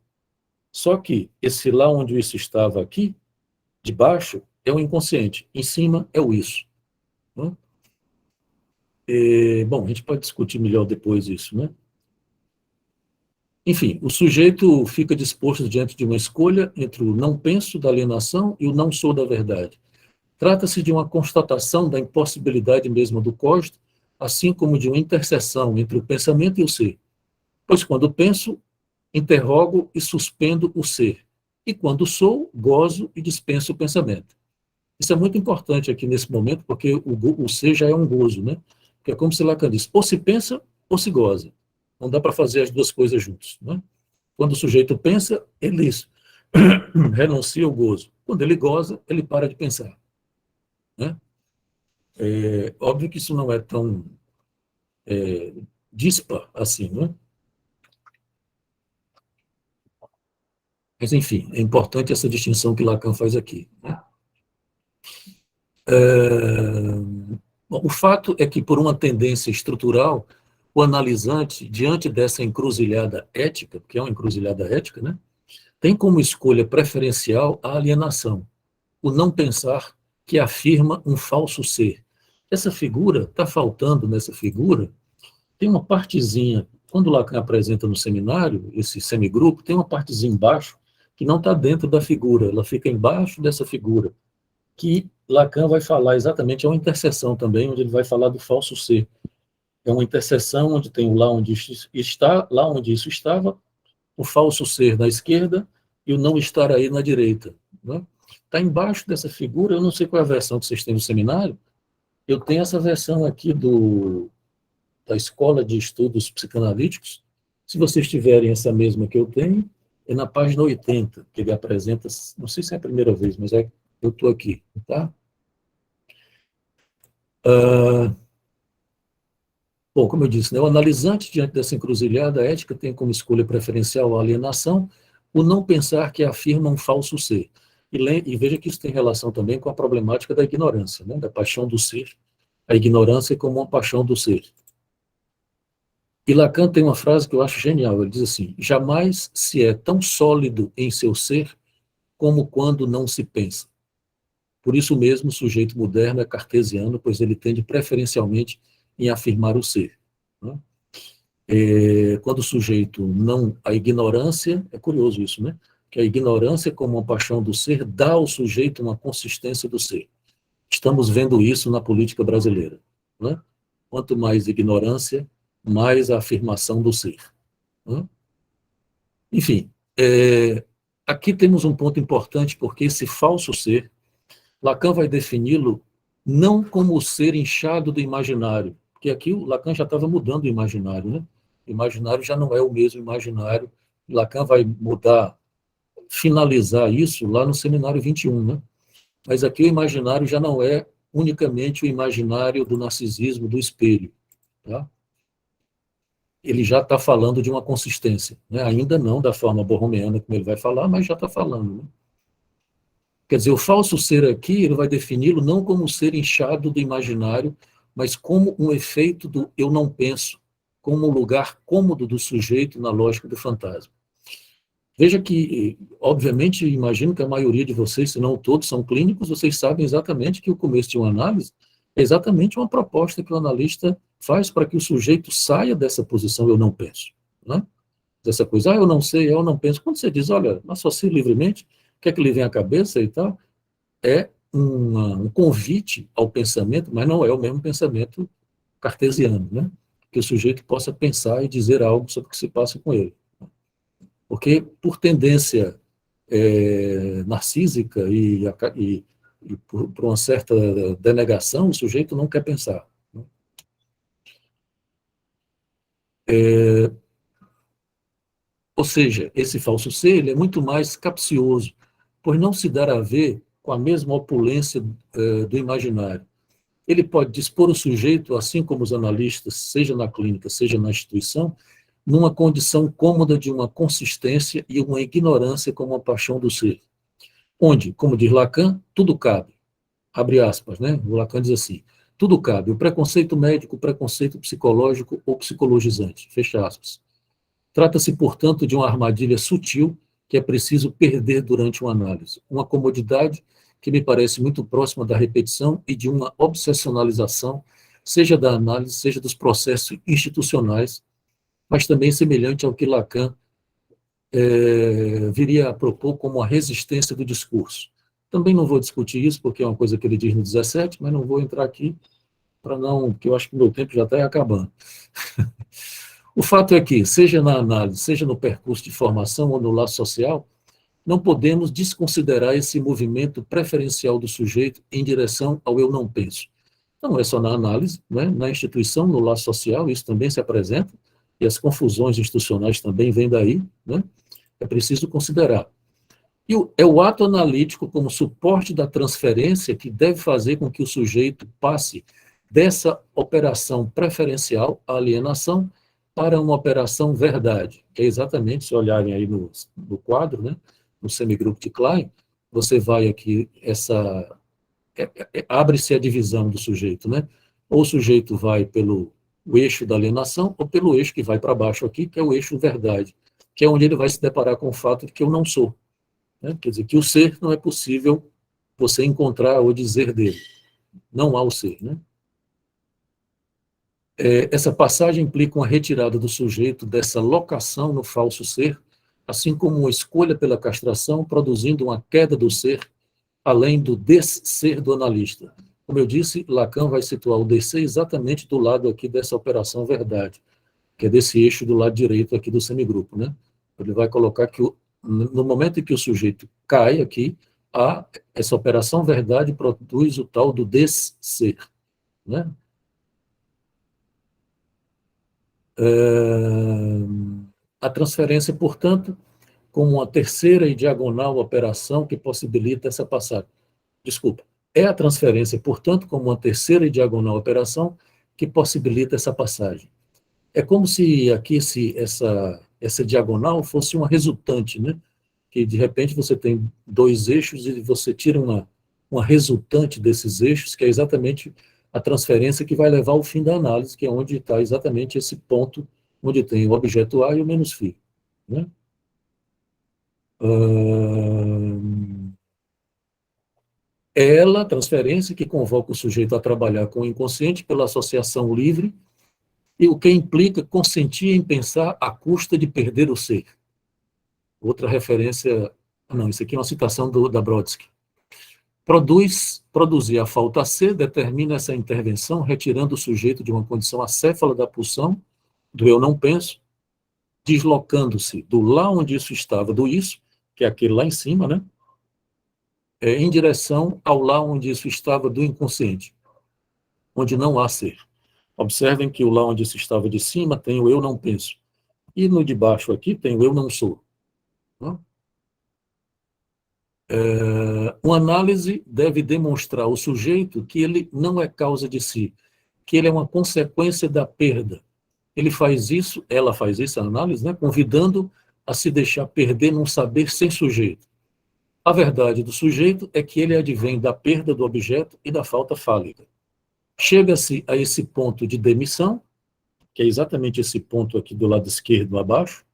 Só que esse lá onde isso estava aqui, de baixo, é o inconsciente, em cima é o isso. Né? Bom, a gente pode discutir melhor depois isso, né? Enfim, o sujeito fica disposto diante de uma escolha entre o não penso da alienação e o não sou da verdade. Trata-se de uma constatação da impossibilidade mesma do cogito, assim como de uma interseção entre o pensamento e o ser. Pois quando penso, interrogo e suspendo o ser. E quando sou, gozo e dispenso o pensamento. Isso é muito importante aqui nesse momento, porque o ser já é um gozo, né? Porque é como se Lacan diz, ou se pensa ou se goza. Não dá para fazer as duas coisas juntos, né? Quando o sujeito pensa, ele renuncia ao gozo. Quando ele goza, ele para de pensar. Né? É óbvio que isso não é tão dispar assim, né? Mas, enfim, é importante essa distinção que Lacan faz aqui. Né? Bom, o fato é que, por uma tendência estrutural, o analisante, diante dessa encruzilhada ética, que é uma encruzilhada ética, né, tem como escolha preferencial a alienação, o não pensar que afirma um falso ser. Essa figura, está faltando nessa figura, tem uma partezinha, quando Lacan apresenta no seminário, esse semigrupo, tem uma partezinha embaixo que não está dentro da figura, ela fica embaixo dessa figura, que Lacan vai falar exatamente, é uma interseção também, onde ele vai falar do falso ser. É uma interseção onde tem o lá onde isso está, lá onde isso estava, o falso ser na esquerda e o não estar aí na direita. Né? Está embaixo dessa figura, eu não sei qual é a versão que vocês têm no seminário, eu tenho essa versão aqui da Escola de Estudos Psicanalíticos. Se vocês tiverem essa mesma que eu tenho, é na página 80, que ele apresenta, não sei se é a primeira vez, mas eu estou aqui, tá? Bom, como eu disse, né, o analisante, diante dessa encruzilhada ética, tem como escolha preferencial a alienação, o não pensar que afirma um falso ser. E veja que isso tem relação também com a problemática da ignorância, né, da paixão do ser, a ignorância como uma paixão do ser. E Lacan tem uma frase que eu acho genial, ele diz assim, jamais se é tão sólido em seu ser como quando não se pensa. Por isso mesmo, o sujeito moderno é cartesiano, pois ele tende preferencialmente em afirmar o ser. Né? Quando o sujeito não... A ignorância, é curioso isso, né? Que a ignorância, como uma paixão do ser, dá ao sujeito uma consistência do ser. Estamos vendo isso na política brasileira. Né? Quanto mais ignorância, mais a afirmação do ser. Né? Enfim, aqui temos um ponto importante, porque esse falso ser, Lacan vai defini-lo não como o ser inchado do imaginário, porque aqui o Lacan já estava mudando o imaginário, né? O imaginário já não é o mesmo imaginário. Lacan vai mudar, finalizar isso lá no seminário 21, né? Mas aqui o imaginário já não é unicamente o imaginário do narcisismo, do espelho, tá? Ele já está falando de uma consistência, né? Ainda não da forma borromeana, como ele vai falar, mas já está falando, né? Quer dizer, o falso ser aqui, ele vai defini-lo não como um ser inchado do imaginário, mas como um efeito do eu não penso, como um lugar cômodo do sujeito na lógica do fantasma. Veja que, obviamente, imagino que a maioria de vocês, se não todos, são clínicos, vocês sabem exatamente que o começo de uma análise é exatamente uma proposta que o analista faz para que o sujeito saia dessa posição eu não penso, né? Dessa coisa, eu não sei, eu não penso. Quando você diz, olha, associe livremente, o que é que lhe vem à cabeça e tal, é um convite ao pensamento, mas não é o mesmo pensamento cartesiano, né? Que o sujeito possa pensar e dizer algo sobre o que se passa com ele. Porque, por tendência narcísica e por uma certa denegação, o sujeito não quer pensar. Né? Ou seja, esse falso ser ele é muito mais capcioso, por não se dar a ver com a mesma opulência do imaginário. Ele pode dispor o sujeito, assim como os analistas, seja na clínica, seja na instituição, numa condição cômoda de uma consistência e uma ignorância como a paixão do ser. Onde, como diz Lacan, tudo cabe. Abre aspas, né? O Lacan diz assim, Tudo cabe, o preconceito médico, o preconceito psicológico ou psicologizante, fecha aspas. Trata-se, portanto, de uma armadilha sutil que é preciso perder durante uma análise, uma comodidade que me parece muito próxima da repetição e de uma obsessionalização, seja da análise, seja dos processos institucionais, mas também semelhante ao que Lacan viria a propor como a resistência do discurso. Também não vou discutir isso, porque é uma coisa que ele diz no 17, mas não vou entrar aqui, para não, porque eu acho que o meu tempo já está acabando. O fato é que, seja na análise, seja no percurso de formação ou no laço social, não podemos desconsiderar esse movimento preferencial do sujeito em direção ao eu não penso. Não é só na análise, né? Na instituição, no laço social, isso também se apresenta, e as confusões institucionais também vêm daí, né? É preciso considerar. E é o ato analítico como suporte da transferência que deve fazer com que o sujeito passe dessa operação preferencial, a alienação, para uma operação verdade, que é exatamente, se olharem aí no quadro, né, no semigrupo de Klein, você vai aqui, abre-se a divisão do sujeito, né? Ou o sujeito vai pelo o eixo da alienação, ou pelo eixo que vai para baixo aqui, que é o eixo verdade, que é onde ele vai se deparar com o fato de que eu não sou. Né? Quer dizer, que o ser não é possível você encontrar ou dizer dele. Não há o ser. Né? Essa passagem implica uma retirada do sujeito dessa locação no falso ser, assim como uma escolha pela castração, produzindo uma queda do ser, além do desser do analista. Como eu disse, Lacan vai situar o descer exatamente do lado aqui dessa operação verdade, que é desse eixo do lado direito aqui do semigrupo. Né? Ele vai colocar que no momento em que o sujeito cai aqui, essa operação verdade produz o tal do desser. Né? A transferência, portanto, como uma terceira e diagonal operação que possibilita essa passagem. Desculpa. É a transferência, portanto, como uma terceira e diagonal operação que possibilita essa passagem. É como se aqui essa diagonal fosse uma resultante, né? Que de repente você tem dois eixos e você tira uma resultante desses eixos, que é exatamente a transferência que vai levar ao fim da análise, que é onde está exatamente esse ponto, onde tem o objeto A e o menos φ. Né? É ela, a transferência, que convoca o sujeito a trabalhar com o inconsciente pela associação livre, e o que implica consentir em pensar à custa de perder o ser. Outra referência, não, isso aqui é uma citação da Brodsky. Produzir a falta C determina essa intervenção, retirando o sujeito de uma condição acéfala da pulsão, do eu não penso, deslocando-se do lá onde isso estava, do isso, que é aquele lá em cima, né? Em direção ao lá onde isso estava, do inconsciente, onde não há ser. Observem que o lá onde isso estava de cima tem o eu não penso. E no de baixo aqui tem o eu não sou. Uma análise deve demonstrar ao sujeito que ele não é causa de si, que ele é uma consequência da perda. Ele faz isso, ela faz isso, a análise, né, convidando a se deixar perder num saber sem sujeito. A verdade do sujeito é que ele advém da perda do objeto e da falta fálica. Chega-se a esse ponto de demissão, que é exatamente esse ponto aqui do lado esquerdo abaixo,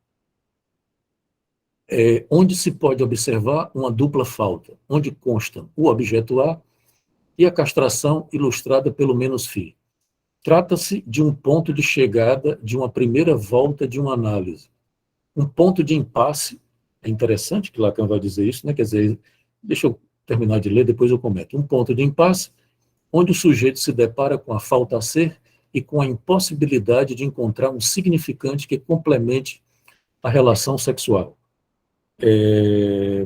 onde se pode observar uma dupla falta, onde constam o objeto A e a castração ilustrada pelo menos φ. Trata-se de um ponto de chegada de uma primeira volta de uma análise. Um ponto de impasse, é interessante que Lacan vai dizer isso, né? Quer dizer, deixa eu terminar de ler, depois eu comento. Um ponto de impasse onde o sujeito se depara com a falta a ser e com a impossibilidade de encontrar um significante que complemente a relação sexual.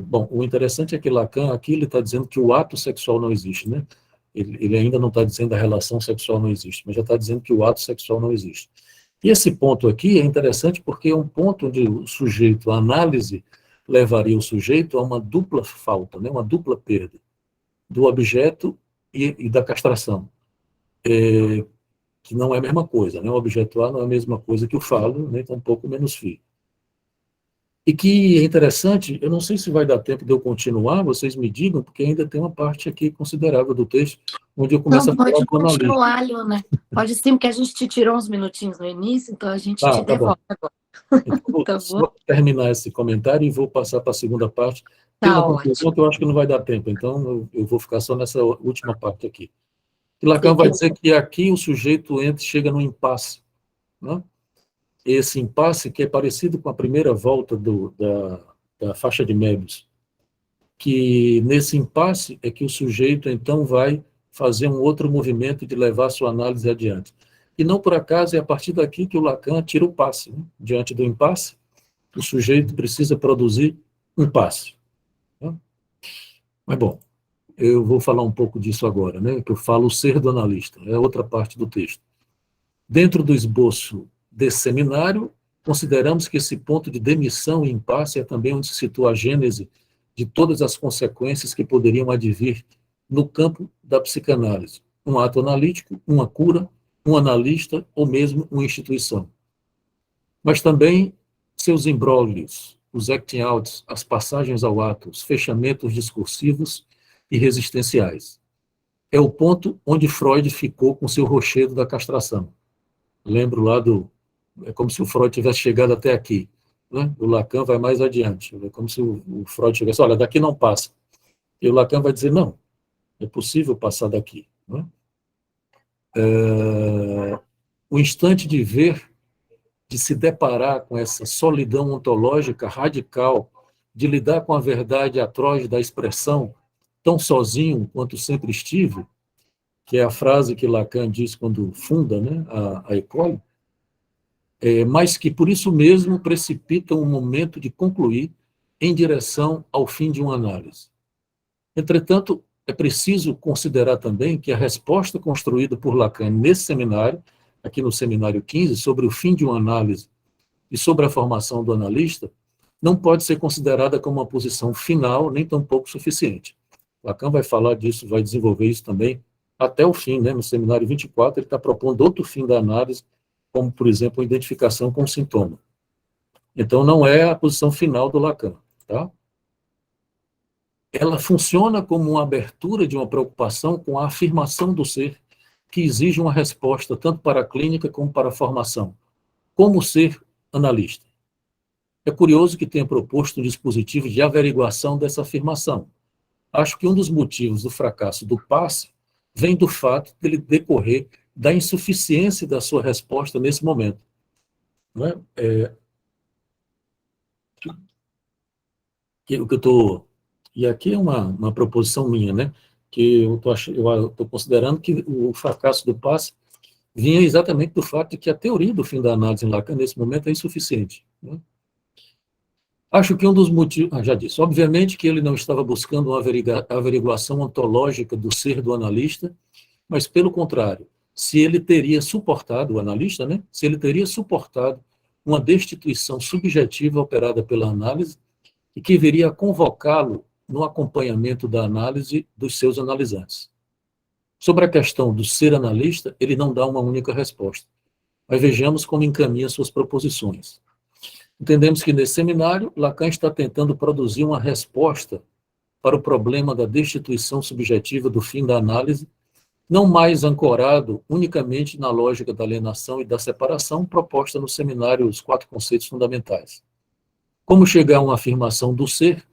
Bom, o interessante é que Lacan aqui ele está dizendo que o ato sexual não existe, né? Ele ainda não está dizendo que a relação sexual não existe, mas já está dizendo que o ato sexual não existe. E esse ponto aqui é interessante porque é um ponto onde o sujeito, a análise, levaria o sujeito a uma dupla falta, né? Uma dupla perda do objeto e da castração, que não é a mesma coisa, né? O objeto A não é a mesma coisa que o falo, nem tampouco menos φ. E que é interessante, eu não sei se vai dar tempo de eu continuar, vocês me digam, porque ainda tem uma parte aqui considerável do texto, onde eu começo Não, a falar pode do analista. continuar, Leona. Pode sim, porque a gente te tirou uns minutinhos no início, então a gente te Tá bom. devolve agora. Então, eu vou Tá bom? só terminar esse comentário e vou passar para a segunda parte. Tem uma Tá conclusão ótimo. que eu acho que não vai dar tempo, então eu vou ficar só nessa última parte aqui. E Lacan Fique vai dizer que aqui o sujeito chega no impasse, né? Esse impasse que é parecido com a primeira volta da faixa de Möbius, que nesse impasse é que o sujeito então vai fazer um outro movimento de levar sua análise adiante. E não por acaso é a partir daqui que o Lacan tira o passe, né? Diante do impasse, o sujeito precisa produzir um passe, né? Mas, bom, eu vou falar um pouco disso agora, né? Que eu falo o ser do analista, é outra parte do texto. Dentro do esboço desse seminário, consideramos que esse ponto de demissão e impasse é também onde se situa a gênese de todas as consequências que poderiam advir no campo da psicanálise. Um ato analítico, uma cura, um analista ou mesmo uma instituição. Mas também seus imbróglios, os acting outs, as passagens ao ato, os fechamentos discursivos e resistenciais. É o ponto onde Freud ficou com seu rochedo da castração. Lembro lá é como se o Freud tivesse chegado até aqui, né? O Lacan vai mais adiante, é como se o Freud tivesse, olha, daqui não passa. E o Lacan vai dizer, não, é possível passar daqui, né? O instante de ver, de se deparar com essa solidão ontológica radical, de lidar com a verdade atroz da expressão, tão sozinho quanto sempre estive, que é a frase que Lacan diz quando funda, né, a École, mas que por isso mesmo precipitam um momento de concluir em direção ao fim de uma análise. Entretanto, é preciso considerar também que a resposta construída por Lacan nesse seminário, aqui no seminário 15, sobre o fim de uma análise e sobre a formação do analista, não pode ser considerada como uma posição final, nem tampouco suficiente. Lacan vai falar disso, vai desenvolver isso também até o fim, né? No seminário 24, ele está propondo outro fim da análise, como, por exemplo, a identificação com o sintoma. Então, não é a posição final do Lacan, tá? Ela funciona como uma abertura de uma preocupação com a afirmação do ser, que exige uma resposta tanto para a clínica como para a formação. Como ser analista? É curioso que tenha proposto um dispositivo de averiguação dessa afirmação. Acho que um dos motivos do fracasso do passe vem do fato dele decorrer da insuficiência da sua resposta nesse momento. Não é? O que eu estou... E aqui é uma proposição minha, né? Que eu estou considerando que o fracasso do passe vinha exatamente do fato de que a teoria do fim da análise em Lacan, nesse momento, é insuficiente, né? Acho que um dos motivos... já disse. Obviamente que ele não estava buscando uma averiguação ontológica do ser do analista, mas, pelo contrário, se ele teria suportado, o analista, né? Se ele teria suportado uma destituição subjetiva operada pela análise e que viria a convocá-lo no acompanhamento da análise dos seus analisantes. Sobre a questão do ser analista, ele não dá uma única resposta. Mas vejamos como encaminha suas proposições. Entendemos que, nesse seminário, Lacan está tentando produzir uma resposta para o problema da destituição subjetiva do fim da análise, não mais ancorado unicamente na lógica da alienação e da separação proposta no seminário Os Quatro Conceitos Fundamentais. Como chegar a uma afirmação do ser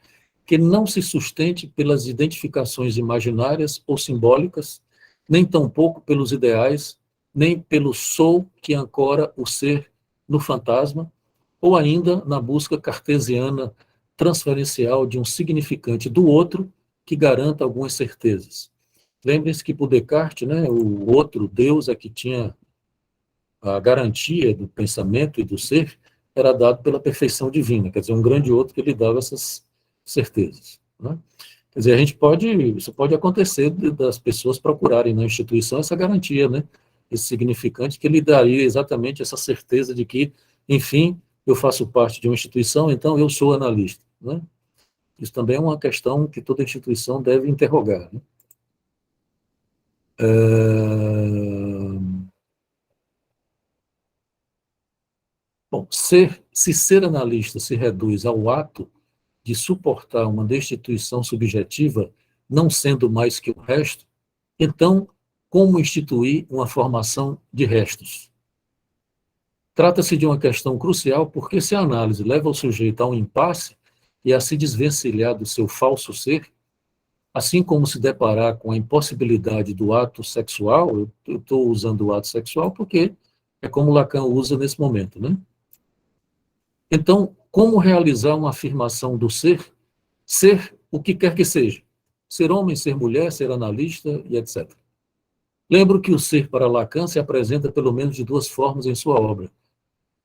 que não se sustente pelas identificações imaginárias ou simbólicas, nem tampouco pelos ideais, nem pelo sou que ancora o ser no fantasma, ou ainda na busca cartesiana transferencial de um significante do outro que garanta algumas certezas. Lembrem-se que, por Descartes, né, o outro Deus é que tinha a garantia do pensamento e do ser, era dado pela perfeição divina, quer dizer, um grande outro que lhe dava essas certezas, né? Quer dizer, isso pode acontecer das pessoas procurarem na instituição essa garantia, né? Esse significante que lhe daria exatamente essa certeza de que, enfim, eu faço parte de uma instituição, então eu sou analista, né? Isso também é uma questão que toda instituição deve interrogar, né? Bom, Se ser analista se reduz ao ato de suportar uma destituição subjetiva, não sendo mais que o resto, então, como instituir uma formação de restos? Trata-se de uma questão crucial porque se a análise leva o sujeito a um impasse e a se desvencilhar do seu falso ser, assim como se deparar com a impossibilidade do ato sexual, eu estou usando o ato sexual porque é como Lacan usa nesse momento, né? Então, como realizar uma afirmação do ser? Ser o que quer que seja. Ser homem, ser mulher, ser analista e etc. Lembro que o ser para Lacan se apresenta pelo menos de duas formas em sua obra.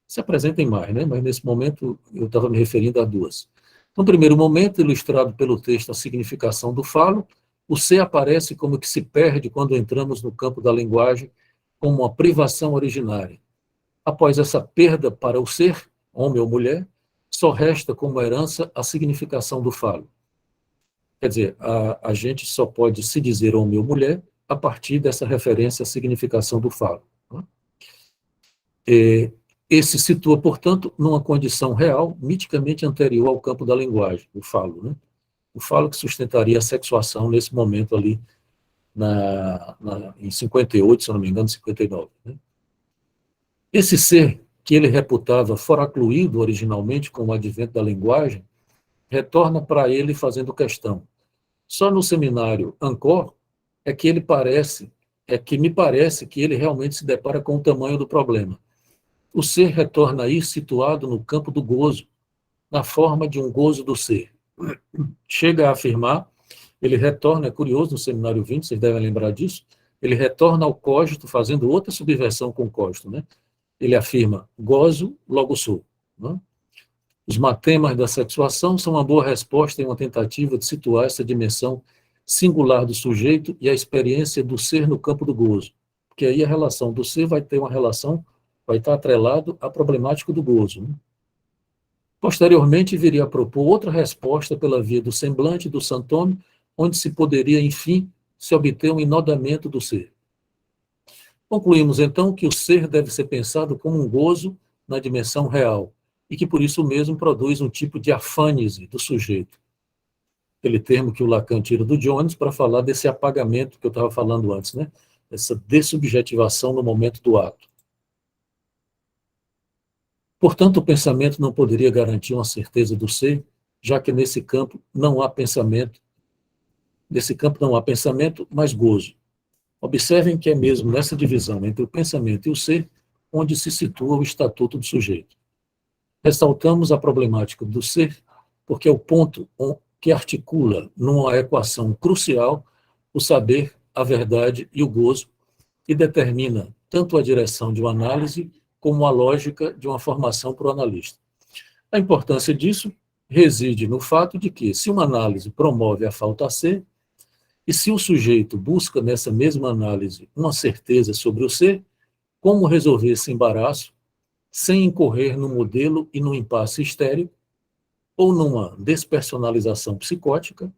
Se apresentem mais, né? Mas nesse momento eu estava me referindo a duas. No primeiro momento, ilustrado pelo texto A Significação do Falo, o ser aparece como que se perde quando entramos no campo da linguagem como uma privação originária. Após essa perda para o ser, homem ou mulher, só resta como herança a significação do falo. Quer dizer, a gente só pode se dizer homem ou mulher a partir dessa referência à significação do falo. Esse situa, portanto, numa condição real, miticamente anterior ao campo da linguagem, o falo, né? O falo que sustentaria a sexuação nesse momento ali, em 58, se eu não me engano, 59. Né? Esse ser que ele reputava foracluído originalmente com o advento da linguagem, retorna para ele fazendo questão. Só no seminário Ancor é que me parece que ele realmente se depara com o tamanho do problema. O ser retorna aí situado no campo do gozo, na forma de um gozo do ser. Chega a afirmar, ele retorna, é curioso, no seminário 20, vocês devem lembrar disso, ele retorna ao cogito fazendo outra subversão com o cogito, né? Ele afirma, gozo, logo sou. Né? Os matemas da sexuação são uma boa resposta em uma tentativa de situar essa dimensão singular do sujeito e a experiência do ser no campo do gozo. Porque aí a relação do ser vai estar atrelado à problemática do gozo. Né? Posteriormente, viria a propor outra resposta pela via do semblante do santome, onde se poderia, enfim, se obter um enodamento do ser. Concluímos, então, que o ser deve ser pensado como um gozo na dimensão real, e que, por isso mesmo, produz um tipo de afânise do sujeito. Aquele termo que o Lacan tira do Jones para falar desse apagamento que eu estava falando antes, né? Essa dessubjetivação no momento do ato. Portanto, o pensamento não poderia garantir uma certeza do ser, já que nesse campo não há pensamento, mas gozo. Observem que é mesmo nessa divisão entre o pensamento e o ser onde se situa o estatuto do sujeito. Ressaltamos a problemática do ser porque é o ponto que articula numa equação crucial o saber, a verdade e o gozo e determina tanto a direção de uma análise como a lógica de uma formação para o analista. A importância disso reside no fato de que, se uma análise promove a falta a ser, e se o sujeito busca nessa mesma análise uma certeza sobre o ser, como resolver esse embaraço sem incorrer no modelo e no impasse histérico ou numa despersonalização psicótica,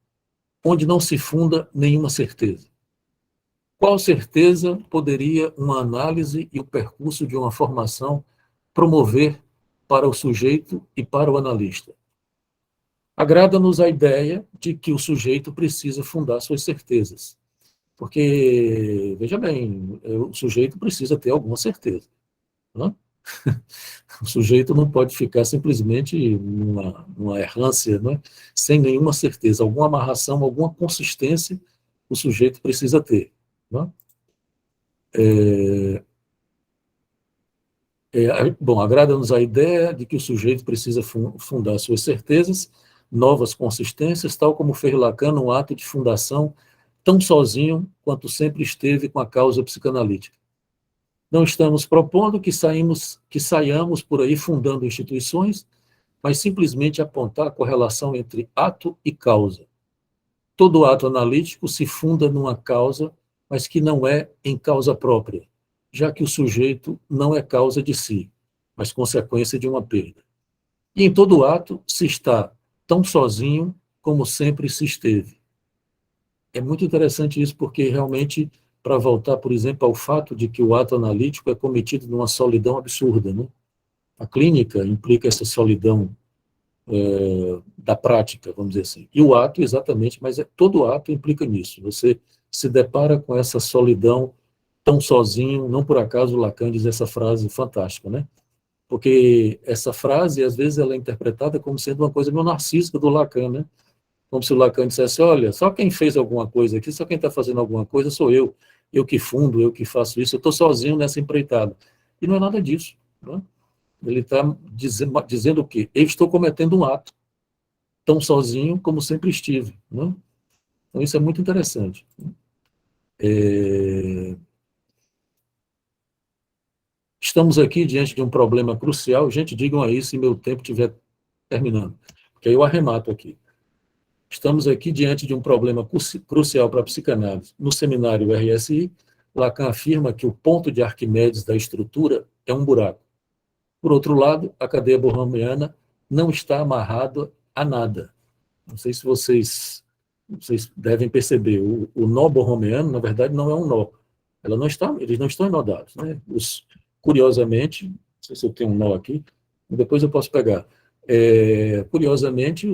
onde não se funda nenhuma certeza? Qual certeza poderia uma análise e o percurso de uma formação promover para o sujeito e para o analista? Agrada-nos a ideia de que o sujeito precisa fundar suas certezas. Porque, veja bem, o sujeito precisa ter alguma certeza. Não? O sujeito não pode ficar simplesmente numa errância, não é? Sem nenhuma certeza. Alguma amarração, alguma consistência o sujeito precisa ter. Não é? Bom, agrada-nos a ideia de que o sujeito precisa fundar suas certezas, novas consistências, tal como fez Lacan no ato de fundação, tão sozinho quanto sempre esteve com a causa psicanalítica. Não estamos propondo que saiamos por aí fundando instituições, mas simplesmente apontar a correlação entre ato e causa. Todo ato analítico se funda numa causa, mas que não é em causa própria, já que o sujeito não é causa de si, mas consequência de uma perda. E em todo ato se está tão sozinho como sempre se esteve. É muito interessante isso, porque realmente, para voltar, por exemplo, ao fato de que o ato analítico é cometido numa solidão absurda, né? A clínica implica essa solidão da prática, vamos dizer assim. E o ato, exatamente, mas todo ato implica nisso. Você se depara com essa solidão tão sozinho, não por acaso Lacan diz essa frase fantástica, né? Porque essa frase, às vezes, ela é interpretada como sendo uma coisa meio narcísica do Lacan, né? Como se o Lacan dissesse, olha, só quem fez alguma coisa aqui, só quem está fazendo alguma coisa sou eu que fundo, eu que faço isso, eu estou sozinho nessa empreitada. E não é nada disso, né? Ele está dizendo o quê? Eu estou cometendo um ato, tão sozinho como sempre estive, né? Então, isso é muito interessante. Estamos aqui diante de um problema crucial. Gente, digam aí se meu tempo estiver terminando, porque aí eu arremato aqui. Estamos aqui diante de um problema crucial para a psicanálise. No seminário RSI, Lacan afirma que o ponto de Arquimedes da estrutura é um buraco. Por outro lado, a cadeia borromiana não está amarrada a nada. Não sei se vocês devem perceber, o nó borromiano, na verdade, não é um nó. Eles não estão enodados, né? Curiosamente, não sei se eu tenho um nó aqui, depois eu posso pegar. Curiosamente,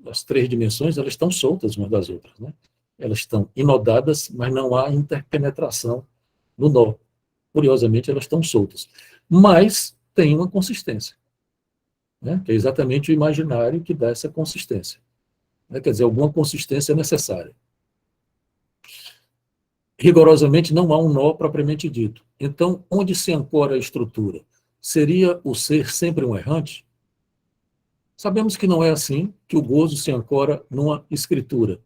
as três dimensões elas estão soltas umas das outras, né? Elas estão inodadas, mas não há interpenetração no nó. Curiosamente, elas estão soltas. Mas tem uma consistência, né? Que é exatamente o imaginário que dá essa consistência. Né? Quer dizer, alguma consistência é necessária. Rigorosamente, não há um nó propriamente dito. Então, onde se ancora a estrutura? Seria o ser sempre um errante? Sabemos que não é assim, que o gozo se ancora numa escritura.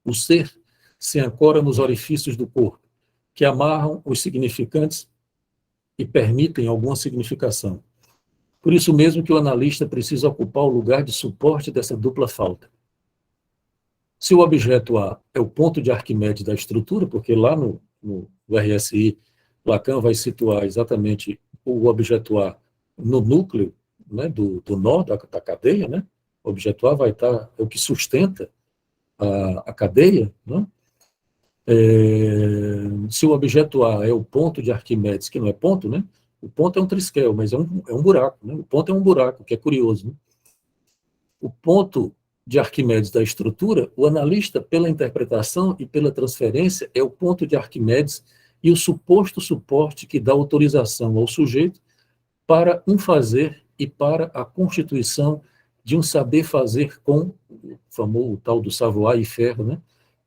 O ser se ancora nos orifícios do corpo, que amarram os significantes e permitem alguma significação. Por isso mesmo que o analista precisa ocupar o lugar de suporte dessa dupla falta. Se o objeto A é o ponto de Arquimedes da estrutura, porque lá no RSI, Lacan vai situar exatamente o objeto A no núcleo, né, do nó da cadeia, né? O objeto A vai estar, é o que sustenta a cadeia, né? Se o objeto A é o ponto de Arquimedes, que não é ponto, né? O ponto é um triskel, mas é um buraco, né? O ponto é um buraco, que é curioso, né? O ponto de Arquimedes da estrutura, o analista, pela interpretação e pela transferência, é o ponto de Arquimedes e o suposto suporte que dá autorização ao sujeito para um fazer e para a constituição de um saber fazer com o famoso tal do savoir e faire, né?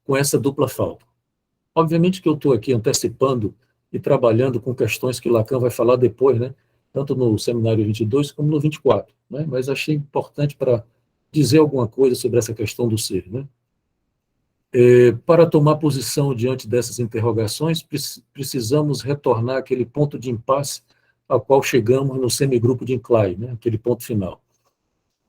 Com essa dupla falta. Obviamente que eu estou aqui antecipando e trabalhando com questões que Lacan vai falar depois, né? Tanto no seminário 22 como no 24, né? Mas achei importante para dizer alguma coisa sobre essa questão do ser, né? Para tomar posição diante dessas interrogações, precisamos retornar àquele ponto de impasse ao qual chegamos no semigrupo de Inclay, né? Aquele ponto final.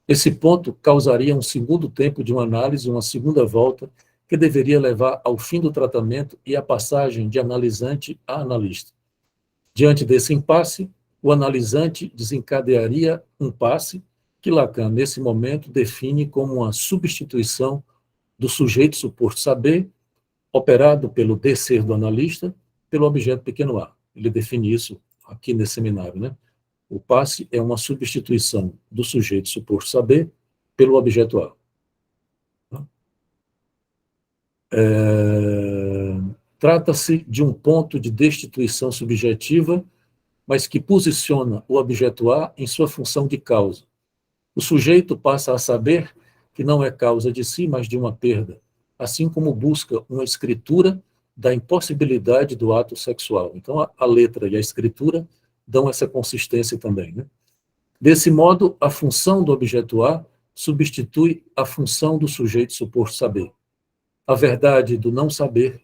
Esse ponto causaria um segundo tempo de uma análise, uma segunda volta, que deveria levar ao fim do tratamento e à passagem de analisante a analista. Diante desse impasse, o analisante desencadearia um passe que Lacan, nesse momento, define como uma substituição do sujeito suposto saber, operado pelo desser do analista, pelo objeto pequeno a. Ele define isso aqui nesse seminário, né? O passe é uma substituição do sujeito suposto saber pelo objeto a. Trata-se de um ponto de destituição subjetiva, mas que posiciona o objeto A em sua função de causa. O sujeito passa a saber que não é causa de si, mas de uma perda, assim como busca uma escritura da impossibilidade do ato sexual. Então, a letra e a escritura dão essa consistência também, né? Desse modo, a função do objeto A substitui a função do sujeito suposto saber. A verdade do não saber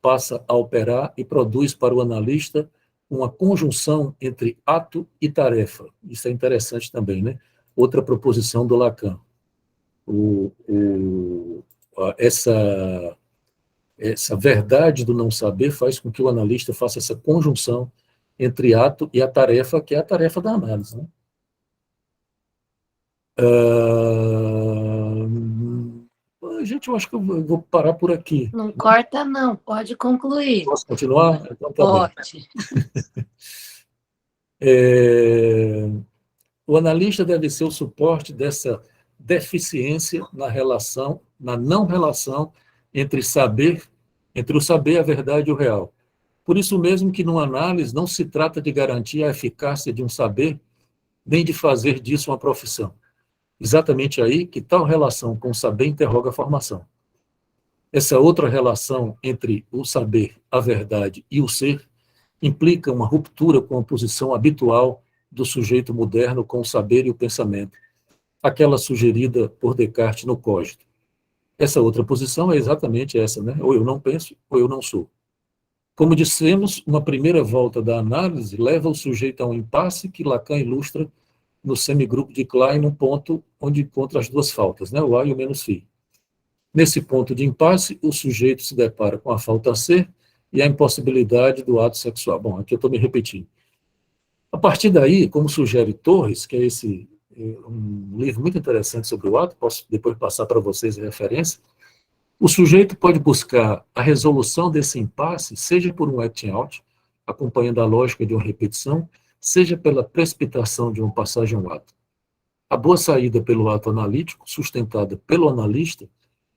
passa a operar e produz para o analista uma conjunção entre ato e tarefa. Isso é interessante também, né? Outra proposição do Lacan. Essa verdade do não saber faz com que o analista faça essa conjunção entre ato e a tarefa, que é a tarefa da análise, né? Gente, eu acho que eu vou parar por aqui. Não corta, não. Pode concluir. Posso continuar? Então, tá bem. Pode. O analista deve ser o suporte dessa deficiência na não relação entre o saber, a verdade e o real. Por isso mesmo que numa análise não se trata de garantir a eficácia de um saber, nem de fazer disso uma profissão. Exatamente aí que tal relação com o saber interroga a formação. Essa outra relação entre o saber, a verdade e o ser implica uma ruptura com a posição habitual do sujeito moderno com o saber e o pensamento, aquela sugerida por Descartes no Cogito. Essa outra posição é exatamente essa, né? Ou eu não penso, ou eu não sou. Como dissemos, uma primeira volta da análise leva o sujeito a um impasse que Lacan ilustra no semigrupo de Klein, num ponto onde encontra as duas faltas, né? O A e o menos φ. Nesse ponto de impasse, o sujeito se depara com a falta a ser e a impossibilidade do ato sexual. Bom, aqui eu estou me repetindo. A partir daí, como sugere Torres, que um livro muito interessante sobre o ato, posso depois passar para vocês a referência, o sujeito pode buscar a resolução desse impasse, seja por um acting out, acompanhando a lógica de uma repetição, seja pela precipitação de uma passagem ao ato. A boa saída pelo ato analítico, sustentada pelo analista,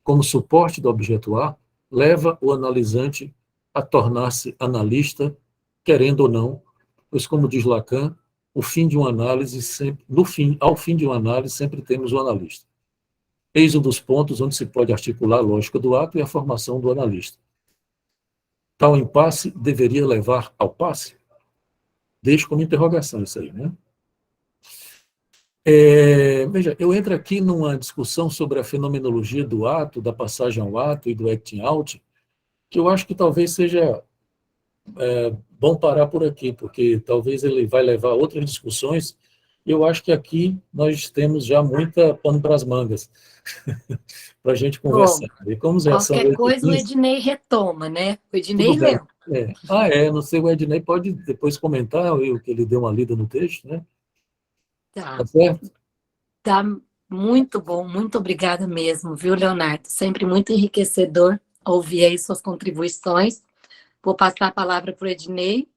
como suporte do objeto A, leva o analisante a tornar-se analista, querendo ou não, pois, como diz Lacan, ao fim de uma análise sempre temos o analista. Eis um dos pontos onde se pode articular a lógica do ato e a formação do analista. Tal impasse deveria levar ao passe? Deixo como interrogação isso aí, né? Veja, eu entro aqui numa discussão sobre a fenomenologia do ato, da passagem ao ato e do acting out, que eu acho que talvez seja bom parar por aqui, porque talvez ele vai levar a outras discussões, e eu acho que aqui nós temos já muita pano para as mangas para a gente conversar. Bom, E como já são qualquer coisa o 8h15, Ednei retoma, né? O tudo Ednei bem. leu. Não sei, o Ednei pode depois comentar, que ele deu uma lida no texto, né? Tá, Tá certo? tá muito bom, muito obrigada mesmo, viu, Leonardo? Sempre muito enriquecedor ouvir aí suas contribuições. Vou passar a palavra para o Ednei,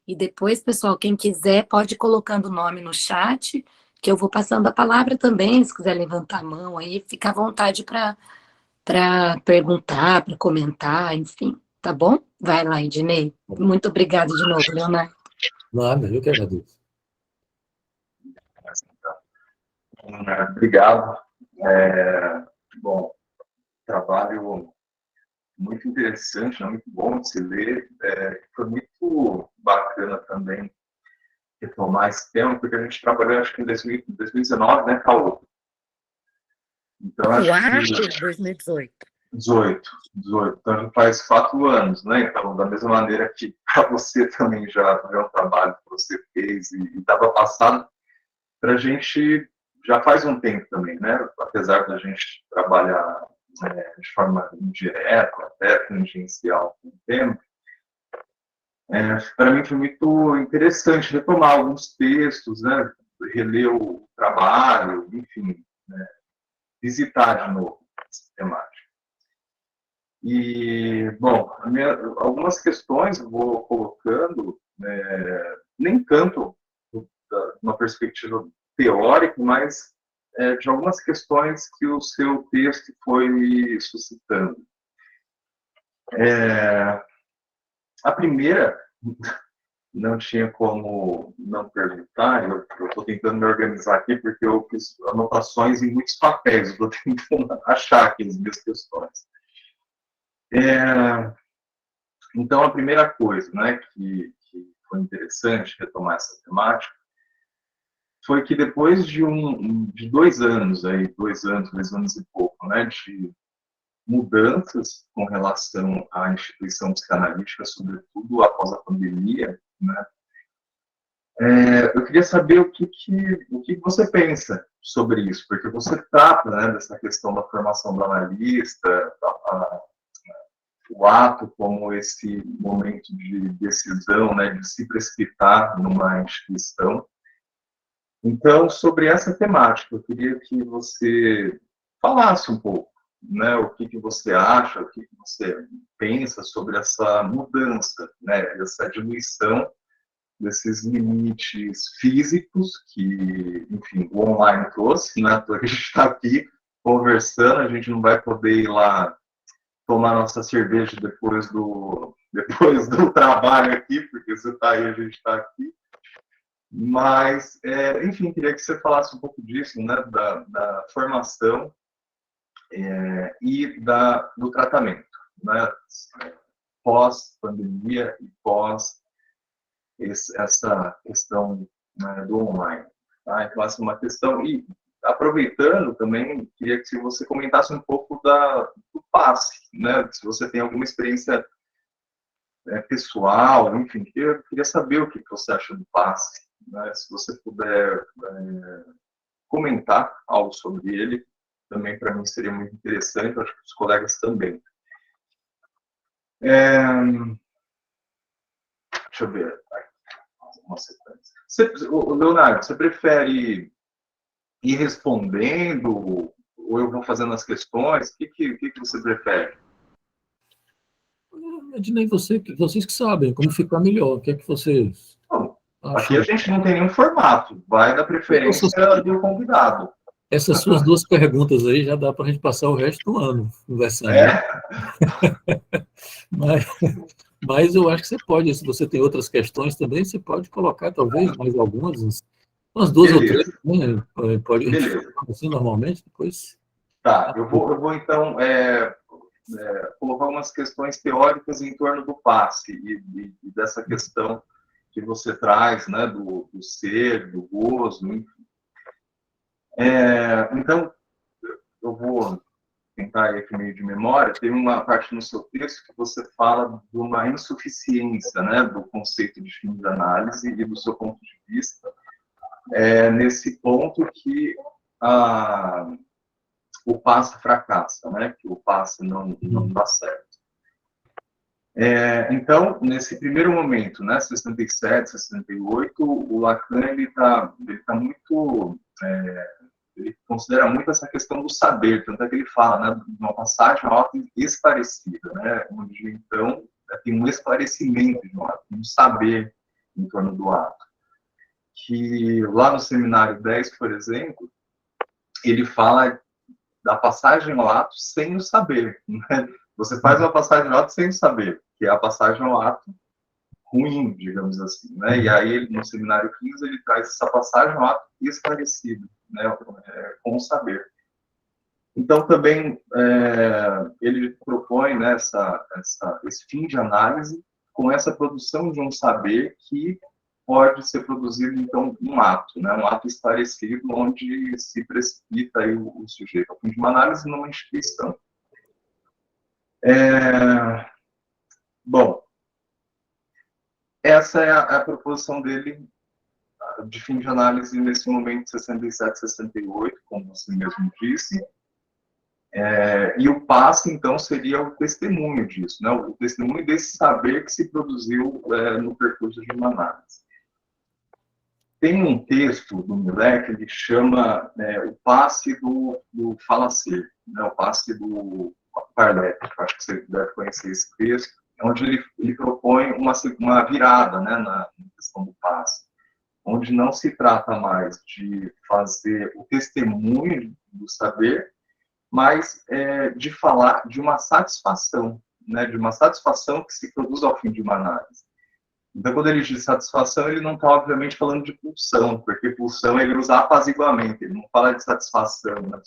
e depois, pessoal, quem quiser pode ir colocando o nome no chat, que eu vou passando a palavra também, se quiser levantar a mão aí, fica à vontade para perguntar, para comentar, enfim, tá bom? Vai lá, Ednei. Muito obrigada de novo, Leonardo. Nada, eu que agradeço. Obrigado. Bom, trabalho muito interessante, né, muito bom de se ler. Foi muito bacana também retomar esse tema, porque a gente trabalhou, acho que em 2019, né, Paulo? Então, acho que 2018. 18. Então, já faz 4 anos, né? Então, da mesma maneira que para você também já é um trabalho que você fez e estava passado, para a gente já faz um tempo também, né? Apesar da gente trabalhar de forma indireta, até tangencial com o tema, para mim foi muito interessante retomar alguns textos, né? Reler o trabalho, enfim, né? Visitar de novo essa temática. E, bom, algumas questões eu vou colocando, nem tanto uma perspectiva teórica, mas de algumas questões que o seu texto foi me suscitando. A primeira, não tinha como não perguntar, eu estou tentando me organizar aqui, porque eu fiz anotações em muitos papéis, estou tentando achar aqui as minhas questões. Então, a primeira coisa, né, que foi interessante retomar essa temática foi que depois de 2 anos, 2 anos e pouco, né, de mudanças com relação à instituição psicanalítica, sobretudo após a pandemia, né, eu queria saber o que você pensa sobre isso, porque você trata, né, dessa questão da formação do analista, o ato como esse momento de decisão, né, de se precipitar numa instituição. Então, sobre essa temática, eu queria que você falasse um pouco, né, o que você acha, o que você pensa sobre essa mudança, né, essa diluição desses limites físicos que, enfim, o online trouxe, né? A gente está aqui conversando, a gente não vai poder ir lá tomar nossa cerveja depois do trabalho aqui, porque você está aí, a gente está aqui. Mas, enfim, queria que você falasse um pouco disso, né? Da formação e do tratamento, né? Pós-pandemia e pós essa questão, né, do online. Tá? Então, essa é uma questão. E, aproveitando também, queria que você comentasse um pouco do passe, né? Se você tem alguma experiência pessoal, enfim, queria saber o que você acha do passe, né? Se você puder comentar algo sobre ele, também para mim seria muito interessante, acho que os colegas também. Deixa eu ver. Uma sequência. Leonardo, você prefere ir respondendo ou eu vou fazendo as questões? O que você prefere? Ednei, vocês que sabem como ficar melhor. O que é que vocês Aqui acham? a gente não tem nenhum formato. Vai da preferência do convidado. Essas suas duas perguntas aí já dá para a gente passar o resto do ano conversando. Né? Mas eu acho que você pode, se você tem outras questões também, você pode colocar talvez mais algumas, umas duas ou três, né? Pode assim normalmente, depois. Tá, eu vou então colocar algumas questões teóricas em torno do passe e dessa questão que você traz, né, do ser, do gozo, enfim. Então, eu vou tentar ir aqui meio de memória. Tem uma parte no seu texto que você fala de uma insuficiência, né, do conceito de fim de análise e do seu ponto de vista, nesse ponto que o passe fracassa, né, que o passe não dá certo. Então, nesse primeiro momento, né, 67, 68, o Lacan ele tá muito, ele considera muito essa questão do saber, tanto é que ele fala, né, de uma passagem auto esclarecida, né, onde então tem um esclarecimento de um ato, um saber em torno do ato. Que lá no seminário 10, por exemplo, ele fala da passagem ao ato sem o saber, né? Você faz uma passagem ao ato sem o saber, que é a passagem ao ato ruim, digamos assim, né? E aí, no seminário 15, ele traz essa passagem ao ato esclarecido, né? Com o saber. Então, também, ele propõe, né, esse fim de análise com essa produção de um saber que pode ser produzido, então, um ato, né? Um ato esclarecido, onde se precipita aí o sujeito ao fim de uma análise numa instituição. Bom, essa é a proposição dele de fim de análise nesse momento de 67, 68, como você mesmo disse. E o passe, então, seria o testemunho disso, né? O testemunho desse saber que se produziu no percurso de uma análise. Tem um texto do Millet que ele chama o passe do falacer, né? O passe do Parlet, acho que você deve conhecer esse texto, onde ele propõe uma virada, né, na questão do passe, onde não se trata mais de fazer o testemunho do saber, mas de falar de uma satisfação, né, de uma satisfação que se produz ao fim de uma análise. Então, quando ele diz satisfação, ele não está, obviamente, falando de pulsão, porque pulsão ele usa apaziguamento, ele não fala de satisfação, né?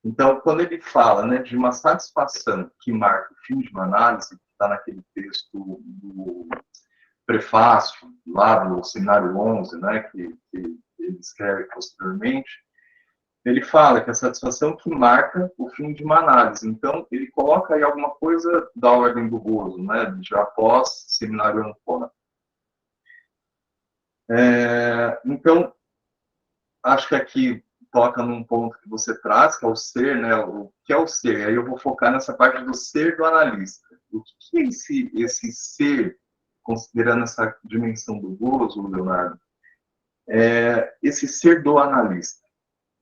Então, quando ele fala, né, de uma satisfação que marca o fim de uma análise, que está naquele texto do prefácio, lá do seminário 11, né, que ele escreve posteriormente, ele fala que a satisfação que marca o fim de uma análise. Então, ele coloca aí alguma coisa da ordem do gozo, né, já após seminário Ancona. Então, acho que aqui toca num ponto que você traz, que é o ser, né, o que é o ser. Aí eu vou focar nessa parte do ser do analista. O que é esse ser, considerando essa dimensão do gozo, Leonardo? Esse ser do analista.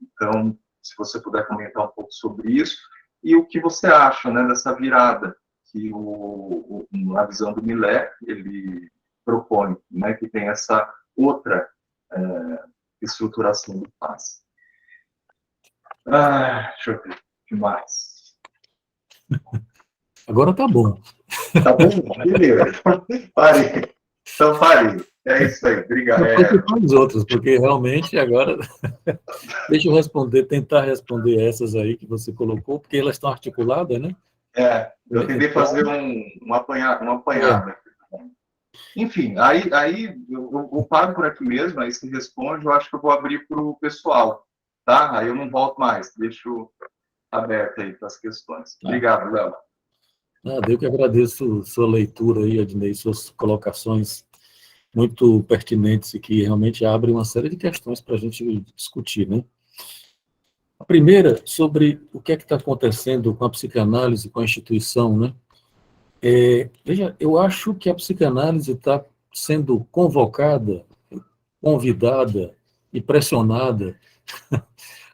Então, se você puder comentar um pouco sobre isso, e o que você acha, né, dessa virada, que na visão do Millet, ele propõe, né, que tem essa outra estruturação do passe. Deixa eu ver, o que mais? Agora tá bom. Tá bom? Beleza. Parei. Então, parei. É isso aí. Obrigado. Depois os outros, porque realmente agora... Deixa eu responder, tentar responder essas aí que você colocou, porque elas estão articuladas, né? Eu tentei fazer um apanhado. Enfim, aí eu paro por aqui mesmo, aí se responde, eu acho que eu vou abrir para o pessoal, tá? Aí eu não volto mais, deixo aberto aí para as questões. Obrigado, Léo. Eu que agradeço sua leitura aí, Adnei, suas colocações muito pertinentes e que realmente abrem uma série de questões para a gente discutir, né? A primeira, sobre o que é que está acontecendo com a psicanálise, com a instituição, né? Veja, eu acho que a psicanálise está sendo convocada, convidada e pressionada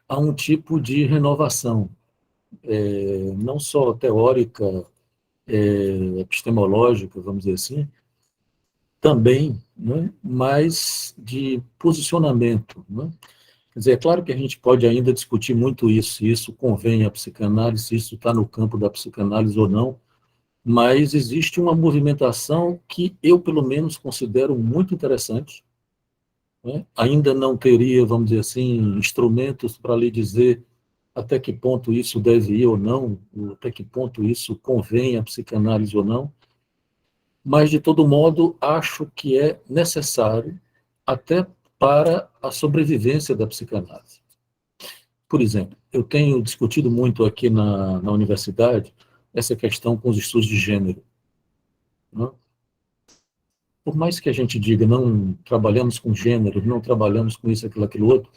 a um tipo de renovação, não só teórica, epistemológica, vamos dizer assim, também, né, mas de posicionamento, né? Quer dizer, é claro que a gente pode ainda discutir muito isso, se isso convém à psicanálise, se isso está no campo da psicanálise ou não, mas existe uma movimentação que eu, pelo menos, considero muito interessante, né? Ainda não teria, vamos dizer assim, instrumentos para lhe dizer até que ponto isso deve ir ou não, ou até que ponto isso convém à psicanálise ou não, mas, de todo modo, acho que é necessário até para a sobrevivência da psicanálise. Por exemplo, eu tenho discutido muito aqui na universidade essa questão com os estudos de gênero, né? Por mais que a gente diga não trabalhamos com gênero, não trabalhamos com isso, aquilo outro,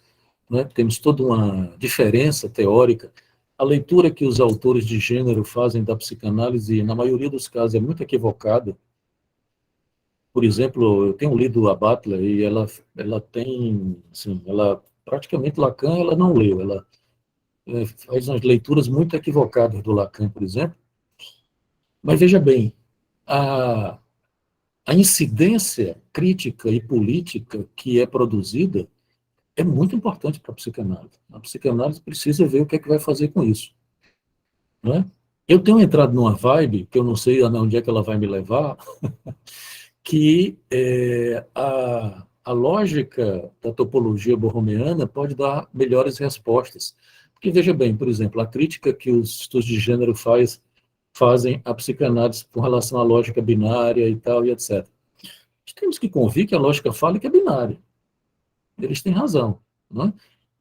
né? Temos toda uma diferença teórica. A leitura que os autores de gênero fazem da psicanálise, na maioria dos casos, é muito equivocada. Por exemplo, eu tenho lido a Butler e ela tem, assim, ela praticamente Lacan ela não leu, ela faz umas leituras muito equivocadas do Lacan, por exemplo. Mas veja bem, a incidência crítica e política que é produzida é muito importante para a psicanálise. A psicanálise precisa ver o que é que vai fazer com isso, não é? Eu tenho entrado numa vibe, que eu não sei onde é que ela vai me levar, que a lógica da topologia borromeana pode dar melhores respostas. Porque, veja bem, por exemplo, a crítica que os estudos de gênero fazem à psicanálise com relação à lógica binária e tal, e etc. Nós temos que convir que a lógica fálica é binária. Eles têm razão, não é?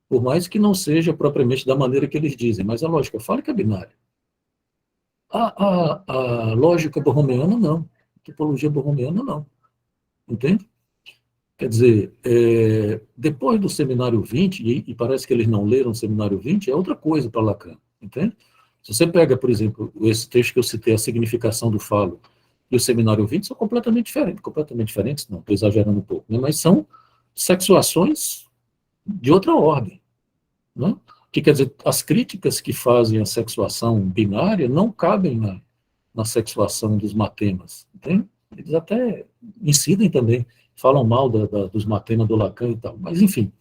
Por mais que não seja propriamente da maneira que eles dizem, mas a lógica fálica é binária. A lógica borromeana, não. A topologia borromeana, não. Entende? Quer dizer, depois do seminário 20, e parece que eles não leram o seminário 20, é outra coisa para Lacan, entende? Se você pega, por exemplo, esse texto que eu citei, A Significação do Falo, e o seminário 20, são completamente diferentes, não, estou exagerando um pouco, né? Mas são sexuações de outra ordem, né? Que quer dizer, as críticas que fazem a sexuação binária não cabem na sexuação dos matemas, entende? Eles até incidem também, falam mal dos matemas do Lacan e tal, mas enfim,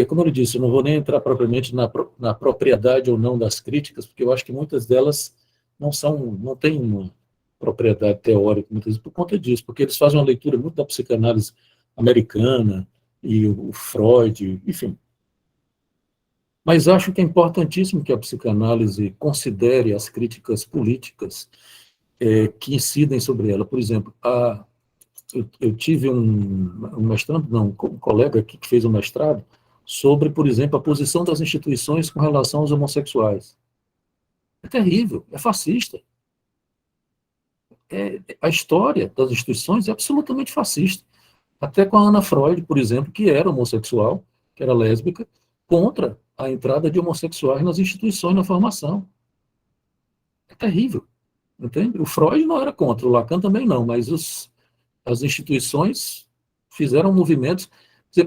como eu disse, eu não vou nem entrar propriamente na propriedade ou não das críticas, porque eu acho que muitas delas não têm uma propriedade teórica, muitas vezes por conta disso, porque eles fazem uma leitura muito da psicanálise americana e o Freud, enfim. Mas acho que é importantíssimo que a psicanálise considere as críticas políticas que incidem sobre ela. Por exemplo, eu tive um mestrando, não, um colega aqui que fez um mestrado sobre, por exemplo, a posição das instituições com relação aos homossexuais. É terrível, é fascista. A história das instituições é absolutamente fascista. Até com a Ana Freud, por exemplo, que era homossexual, que era lésbica, contra a entrada de homossexuais nas instituições na formação. É terrível, entende? O Freud não era contra, o Lacan também não, mas as instituições fizeram movimentos.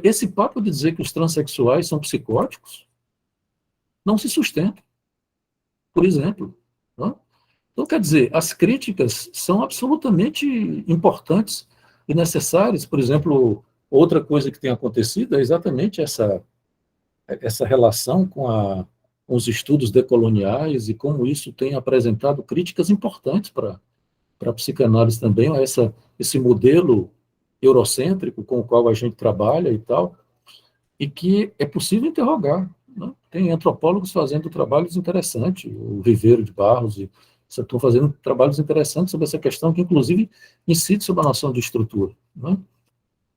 Esse papo de dizer que os transexuais são psicóticos não se sustenta, por exemplo. Não? Então, quer dizer, as críticas são absolutamente importantes e necessárias. Por exemplo, outra coisa que tem acontecido é exatamente essa relação com os estudos decoloniais e como isso tem apresentado críticas importantes para a psicanálise também, a esse modelo eurocêntrico com o qual a gente trabalha e tal, e que é possível interrogar, né? Tem antropólogos fazendo trabalhos interessantes, o Viveiro de Barros e estão fazendo trabalhos interessantes sobre essa questão, que inclusive incide sobre a noção de estrutura, né?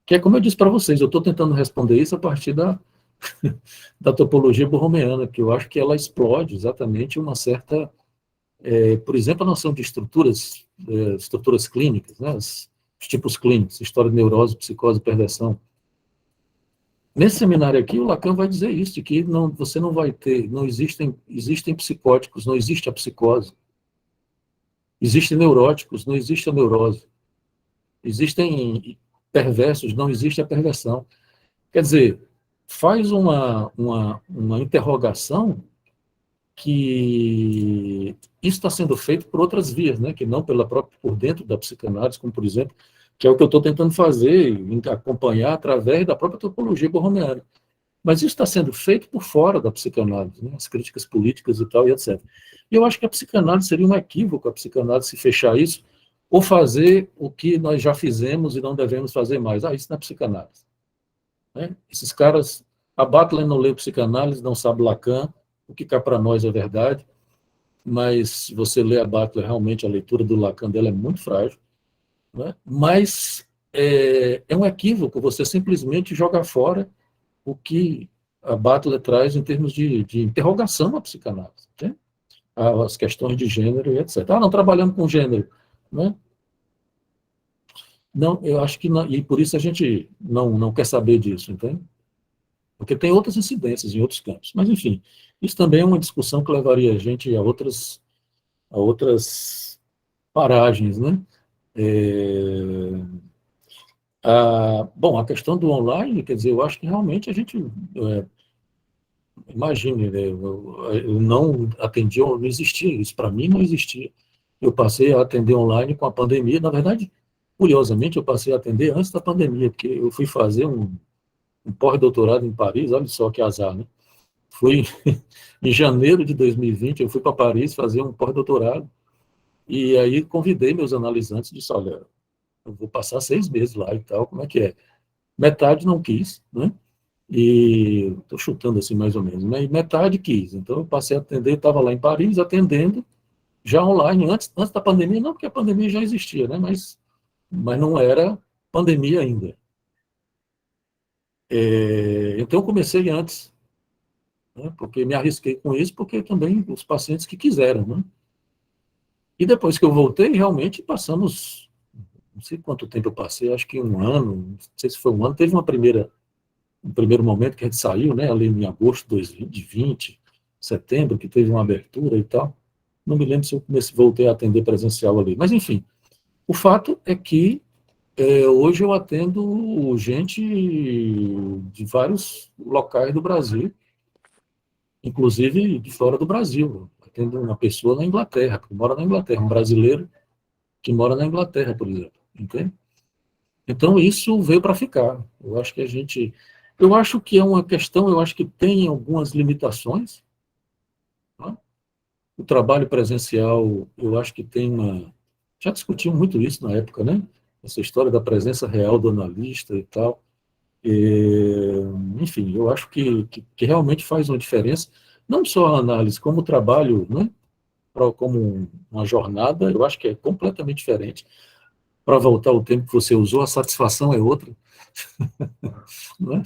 Que é como eu disse para vocês, eu estou tentando responder isso a partir da topologia borromeana, que eu acho que ela explode exatamente uma certa, por exemplo, a noção de estruturas clínicas, né? Os tipos clínicos, história de neurose, psicose, perversão. Nesse seminário aqui, o Lacan vai dizer isso, de que você não vai ter, existem psicóticos, não existe a psicose. Existem neuróticos, não existe a neurose. Existem perversos, não existe a perversão. Quer dizer, faz uma interrogação que isso está sendo feito por outras vias, né, que não por dentro da psicanálise, como, por exemplo, que é o que eu estou tentando fazer, acompanhar através da própria topologia borromeana. Mas isso está sendo feito por fora da psicanálise, né, as críticas políticas e tal, e etc. E eu acho que a psicanálise seria um equívoco, a psicanálise se fechar isso, ou fazer o que nós já fizemos e não devemos fazer mais. Isso não é psicanálise. Né? Esses caras, a Butler não lê psicanálise, não sabe Lacan, o que cá para nós é verdade, mas se você lê a Butler, realmente a leitura do Lacan dela é muito frágil, né? Mas é um equívoco você simplesmente jogar fora o que a Butler traz em termos de interrogação à psicanálise, né? As questões de gênero e etc. Não trabalhando com gênero, né? Não, eu acho que não, e por isso a gente não quer saber disso, entende? Porque tem outras incidências em outros campos. Mas, enfim, isso também é uma discussão que levaria a gente a outras paragens, né? Bom, a questão do online, quer dizer, eu acho que realmente a gente, imagine, né, eu não atendia, não existia, isso para mim não existia. Eu passei a atender online com a pandemia, na verdade, curiosamente, eu passei a atender antes da pandemia, porque eu fui fazer um pós-doutorado em Paris, olha só que azar, né? Fui em janeiro de 2020, eu fui para Paris fazer um pós-doutorado, e aí convidei meus analisantes e disse, olha, eu vou passar 6 meses lá e tal, como é que é? Metade não quis, né? E estou chutando assim mais ou menos, mas metade quis. Então eu passei a atender, estava lá em Paris atendendo, já online, antes da pandemia, não, porque a pandemia já existia, né? Mas não era pandemia ainda. Então eu comecei antes, né? Porque me arrisquei com isso, porque também os pacientes que quiseram, né? E depois que eu voltei, realmente passamos, não sei quanto tempo eu passei, acho que um ano, não sei se foi um ano, teve um primeiro momento que a gente saiu, né, ali em agosto de 2020, setembro, que teve uma abertura e tal. Não me lembro se eu voltei a atender presencial ali. Mas, enfim, o fato é que hoje eu atendo gente de vários locais do Brasil, inclusive de fora do Brasil. Atendo uma pessoa na Inglaterra, que mora na Inglaterra, um brasileiro que mora na Inglaterra, por exemplo. Entende? Então, isso veio para ficar. Eu acho que é uma questão, eu acho que tem algumas limitações. Tá? O trabalho presencial, eu acho que tem uma... Já discutimos muito isso na época, né? Essa história da presença real do analista e tal. Enfim, eu acho que realmente faz uma diferença, não só a análise, como o trabalho, né? Como uma jornada, eu acho que é completamente diferente. Para voltar ao tempo que você usou, a satisfação é outra. Né?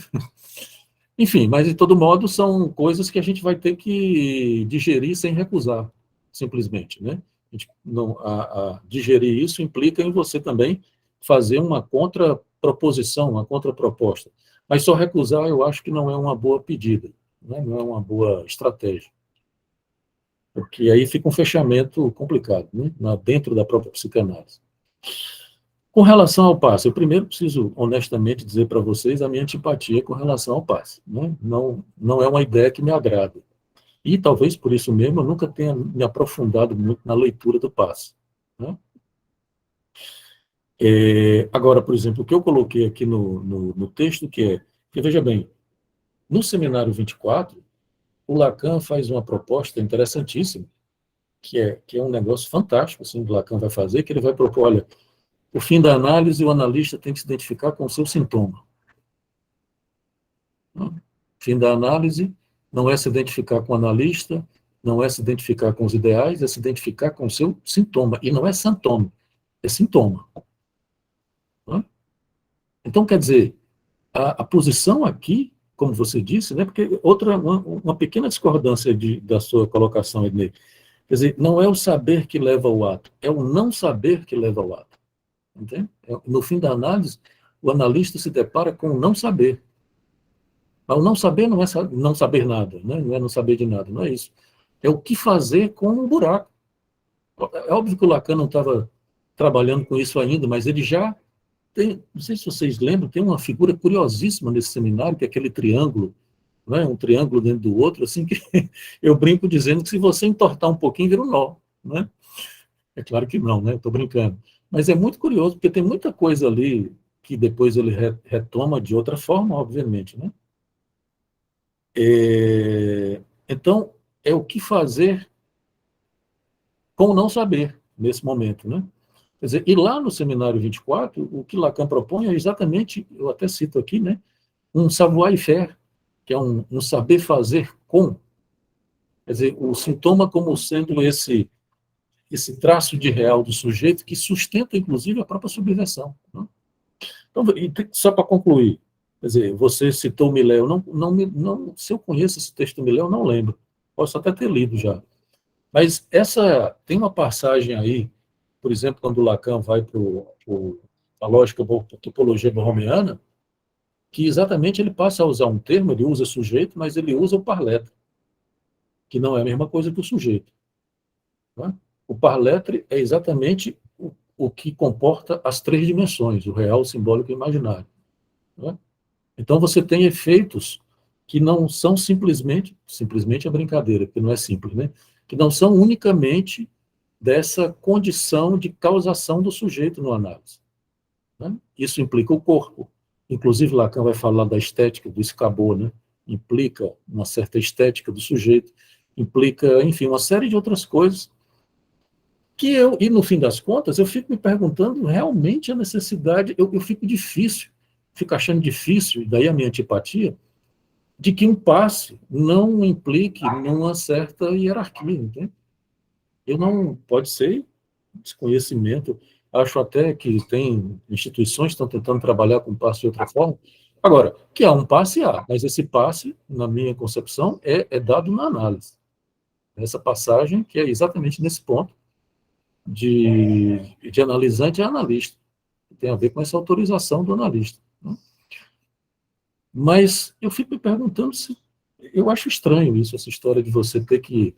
Enfim, mas de todo modo são coisas que a gente vai ter que digerir sem recusar, simplesmente, né? A gente digerir isso implica em você também fazer uma contraproposição, uma contraproposta. Mas só recusar, eu acho que não é uma boa pedida, né? Não é uma boa estratégia. Porque aí fica um fechamento complicado, né? Dentro da própria psicanálise. Com relação ao passe, eu primeiro preciso honestamente dizer para vocês a minha antipatia com relação ao passe. Né? Não é uma ideia que me agrada. E talvez por isso mesmo eu nunca tenha me aprofundado muito na leitura do passe. Né? Agora, por exemplo, o que eu coloquei aqui no texto, que veja bem, no seminário 24, o Lacan faz uma proposta interessantíssima, que é um negócio fantástico, assim, que o Lacan vai fazer, que ele vai propor, olha, o fim da análise, o analista tem que se identificar com o seu sintoma. O fim da análise não é se identificar com o analista, não é se identificar com os ideais, é se identificar com o seu sintoma. E não é sintoma, é sintoma. Então, quer dizer, a posição aqui, como você disse, né, porque uma pequena discordância da sua colocação, Ednei, quer dizer, não é o saber que leva ao ato, é o não saber que leva ao ato. Entende? No fim da análise, o analista se depara com o não saber. Mas o não saber não é não saber nada, né? Não é não saber de nada, não é isso. É o que fazer com o buraco. É óbvio que o Lacan não estava trabalhando com isso ainda, mas ele já tem, não sei se vocês lembram, tem uma figura curiosíssima nesse seminário, que é aquele triângulo, né? Um triângulo dentro do outro, assim, que eu brinco dizendo que se você entortar um pouquinho, vira um nó, né? É claro que não, né? Estou brincando. Mas é muito curioso, porque tem muita coisa ali que depois ele retoma de outra forma, obviamente, né? Então, é o que fazer com o não saber, nesse momento, né? Quer dizer, e lá no seminário 24, o que Lacan propõe é exatamente, eu até cito aqui, né? Um savoir-faire, que é um saber fazer com. Quer dizer, o sintoma como sendo esse traço de real do sujeito que sustenta, inclusive, a própria subversão. Né? Então, só para concluir, quer dizer, você citou Millet, se eu conheço esse texto do Millet, eu não lembro. Posso até ter lido já. Mas tem uma passagem aí, por exemplo, quando o Lacan vai para a lógica da topologia borromeana, que exatamente ele passa a usar um termo, ele usa sujeito, mas ele usa o parletre, que não é a mesma coisa que o sujeito. Né? O parletre é exatamente o que comporta as três dimensões, o real, o simbólico e o imaginário. Né? Então você tem efeitos que não são simplesmente é brincadeira, porque não é simples, né? Que não são unicamente dessa condição de causação do sujeito no análise. Né? Isso implica o corpo. Inclusive, Lacan vai falar da estética do escabô, né? Implica uma certa estética do sujeito, implica, enfim, uma série de outras coisas e no fim das contas, eu fico me perguntando realmente a necessidade, eu fico achando difícil, e daí a minha antipatia, de que um passe não implique numa certa hierarquia, entende? Pode ser desconhecimento, acho até que tem instituições que estão tentando trabalhar com passe de outra forma. Agora, que há um passe, mas esse passe, na minha concepção, é dado na análise. Essa passagem que é exatamente nesse ponto, de analisante a analista. Tem a ver com essa autorização do analista. Né? Mas eu fico me perguntando se... Eu acho estranho isso, essa história de você ter que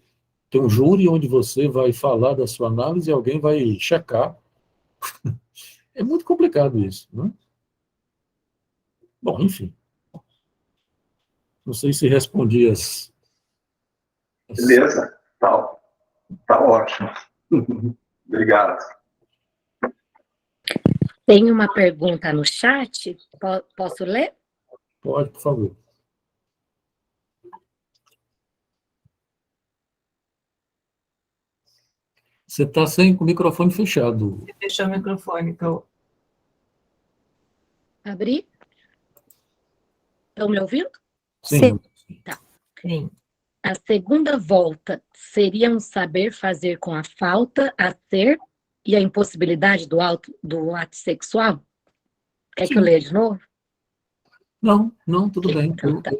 ter um júri onde você vai falar da sua análise e alguém vai checar. É muito complicado isso. Né? Bom, enfim. Não sei se respondi as... Beleza, tá ótimo. Obrigado. Tem uma pergunta no chat, posso ler? Pode, por favor. Você está com o microfone fechado. Fechou o microfone, então. Abrir? Estão me ouvindo? Sim. Tá. Sim. A segunda volta seria um saber fazer com a falta a ser e a impossibilidade do ato sexual? Quer Sim. que eu leia de novo? Não, tudo bem. Então, tá.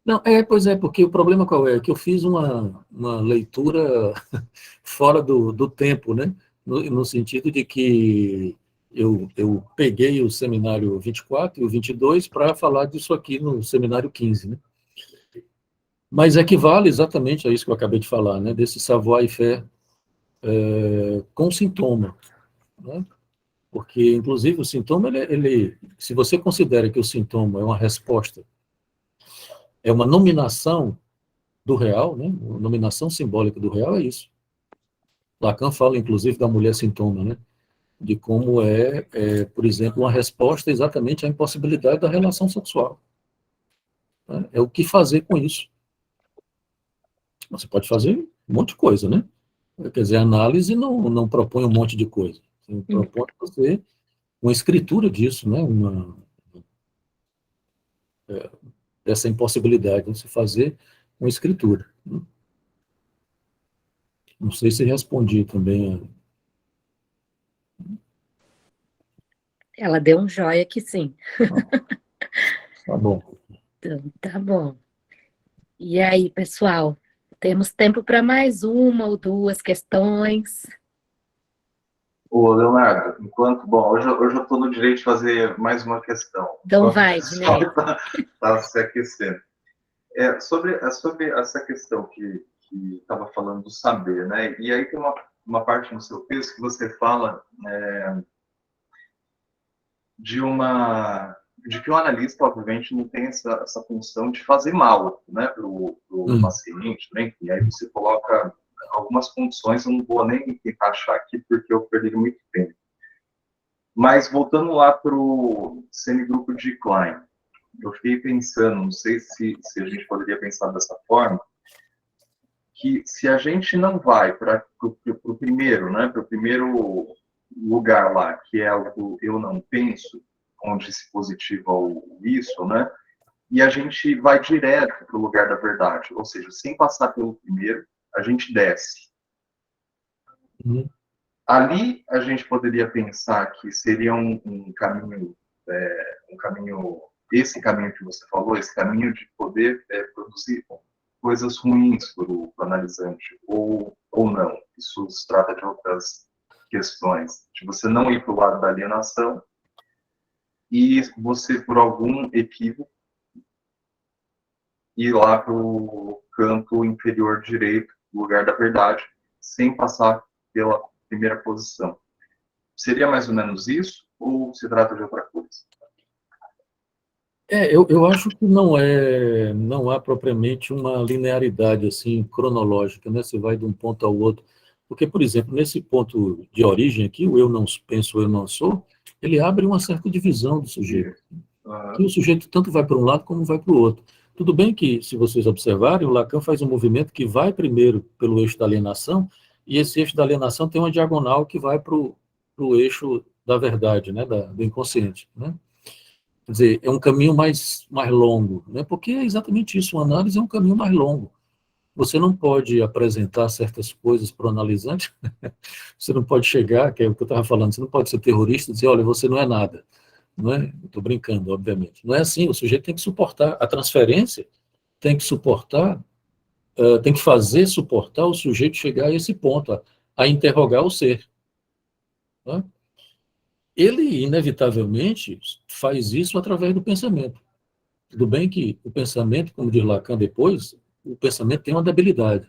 Não, pois é, porque o problema qual é? Que eu fiz uma leitura fora do tempo, né? No sentido de que eu peguei o seminário 24 e o 22 para falar disso aqui no seminário 15, né? Mas equivale exatamente a isso que eu acabei de falar, né? Desse savoir-faire com sintoma, né? Porque, inclusive, o sintoma, se você considera que o sintoma é uma resposta, é uma nominação do real, né? Uma nominação simbólica do real, é isso. Lacan fala, inclusive, da mulher sintoma, né? de como por exemplo, uma resposta exatamente à impossibilidade da relação sexual. Né? É o que fazer com isso. Você pode fazer um monte de coisa, né? Quer dizer, a análise não propõe um monte de coisa. Você propõe fazer uma escritura disso, né? Dessa impossibilidade de se fazer uma escritura. Não sei se respondi também. Ela deu um joia que sim. Tá bom. Então, tá bom. E aí, pessoal, temos tempo para mais uma ou duas questões. Ô, Leonardo, bom, hoje eu estou no direito de fazer mais uma questão. Então Enquanto o vai, pessoal Dinei. tá se aquecendo. Sobre essa questão que estava falando do saber, né? E aí tem uma parte no seu texto que você fala de que o analista, obviamente, não tem essa função de fazer mal, né, para o paciente, né? E aí você coloca algumas condições, eu não vou nem tentar achar aqui, porque eu perdi muito tempo. Mas, voltando lá para o semigrupo de Klein, eu fiquei pensando, não sei se a gente poderia pensar dessa forma, que se a gente não vai para o primeiro, né, para o primeiro lugar lá, que é o eu não penso, onde se positiva o isso, né, e a gente vai direto para o lugar da verdade, ou seja, sem passar pelo primeiro, a gente desce. Ali a gente poderia pensar que seria um caminho, esse caminho que você falou, esse caminho de poder produzir coisas ruins para o analisante, ou não. Isso se trata de outras questões, de você não ir para o lado da alienação e você, por algum equívoco, ir lá para o canto inferior direito, lugar da verdade, sem passar pela primeira posição. Seria mais ou menos isso, ou se trata de outra coisa? Eu acho que não há propriamente uma linearidade assim cronológica, né? Você vai de um ponto ao outro, porque, por exemplo, nesse ponto de origem aqui, o eu não penso, eu não sou, ele abre uma certa divisão do sujeito. Que o sujeito tanto vai para um lado como vai para o outro. Tudo bem que, se vocês observarem, o Lacan faz um movimento que vai primeiro pelo eixo da alienação, e esse eixo da alienação tem uma diagonal que vai para o eixo da verdade, né? Do inconsciente, né? Quer dizer, é um caminho mais longo, né? Porque é exatamente isso, uma análise é um caminho mais longo. Você não pode apresentar certas coisas para o analisante, você não pode chegar, que é o que eu estava falando, você não pode ser terrorista e dizer, olha, você não é nada. Não é? Estou brincando, obviamente. Não é assim, o sujeito tem que suportar, a transferência tem que suportar, tem que fazer suportar o sujeito chegar a esse ponto, a interrogar o ser. Né? Ele, inevitavelmente, faz isso através do pensamento. Tudo bem que o pensamento, como diz Lacan depois, o pensamento tem uma debilidade.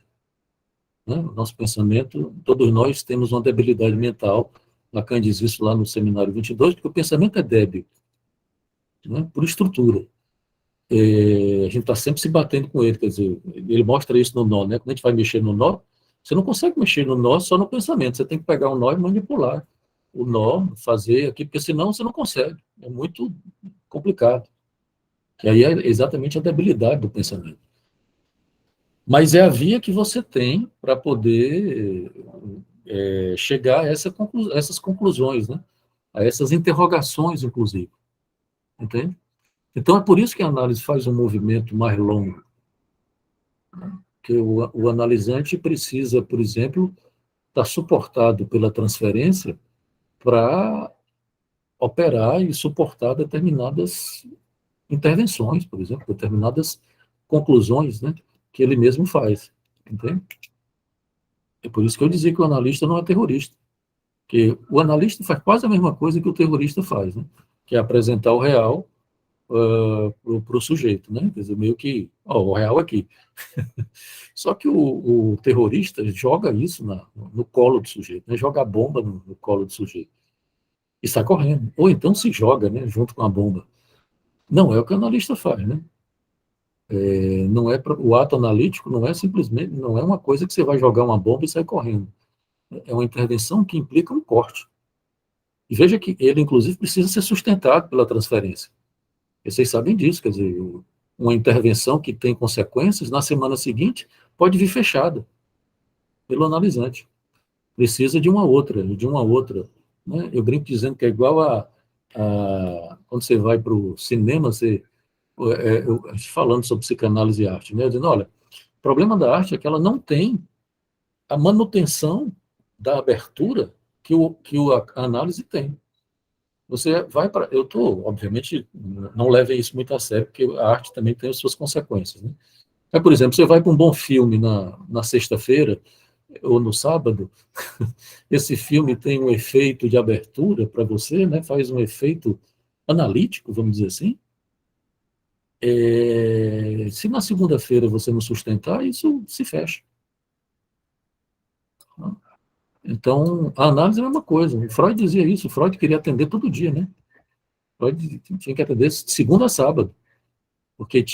Né? O nosso pensamento, todos nós temos uma debilidade mental. Lacan diz isso lá no Seminário 22, porque o pensamento é débil, né? Por estrutura. A gente está sempre se batendo com ele, quer dizer, ele mostra isso no nó, né? Quando a gente vai mexer no nó, você não consegue mexer no nó só no pensamento, você tem que pegar o nó e manipular o nó, fazer aqui, porque senão você não consegue, é muito complicado. E aí é exatamente a debilidade do pensamento. Mas é a via que você tem para poder chegar a essas conclusões, né? A essas interrogações, inclusive. Entende? Então, é por isso que a análise faz um movimento mais longo. Que o analisante precisa, por exemplo, estar suportado pela transferência para operar e suportar determinadas intervenções, por exemplo, determinadas conclusões, né, que ele mesmo faz. Entende? É por isso que eu dizia que o analista não é terrorista. Porque o analista faz quase a mesma coisa que o terrorista faz, né? Que é apresentar o real para o sujeito, né? Quer dizer, meio que, o real aqui. Só que o terrorista joga isso no colo do sujeito, né? Joga a bomba no colo do sujeito e sai correndo. Ou então se joga, né, junto com a bomba. Não é o que o analista faz, né? Não é o ato analítico não é simplesmente, não é uma coisa que você vai jogar uma bomba e sair correndo. É uma intervenção que implica um corte. E veja que ele, inclusive, precisa ser sustentado pela transferência. E vocês sabem disso, quer dizer, uma intervenção que tem consequências, na semana seguinte, pode vir fechada pelo analisante. Precisa de uma outra, né? Eu brinco dizendo que é igual quando você vai para o cinema, falando sobre psicanálise e arte, né? Dizendo, olha, o problema da arte é que ela não tem a manutenção da abertura a análise tem. Você vai para... Eu estou, obviamente, não levem isso muito a sério, porque a arte também tem as suas consequências, né? Mas, por exemplo, você vai para um bom filme na sexta-feira ou no sábado, esse filme tem um efeito de abertura para você, né? Faz um efeito analítico, vamos dizer assim. Se na segunda-feira você não sustentar, isso se fecha. Então, a análise é a mesma coisa. O Freud dizia isso, o Freud queria atender todo dia, né? Freud tinha que atender de segunda a sábado, porque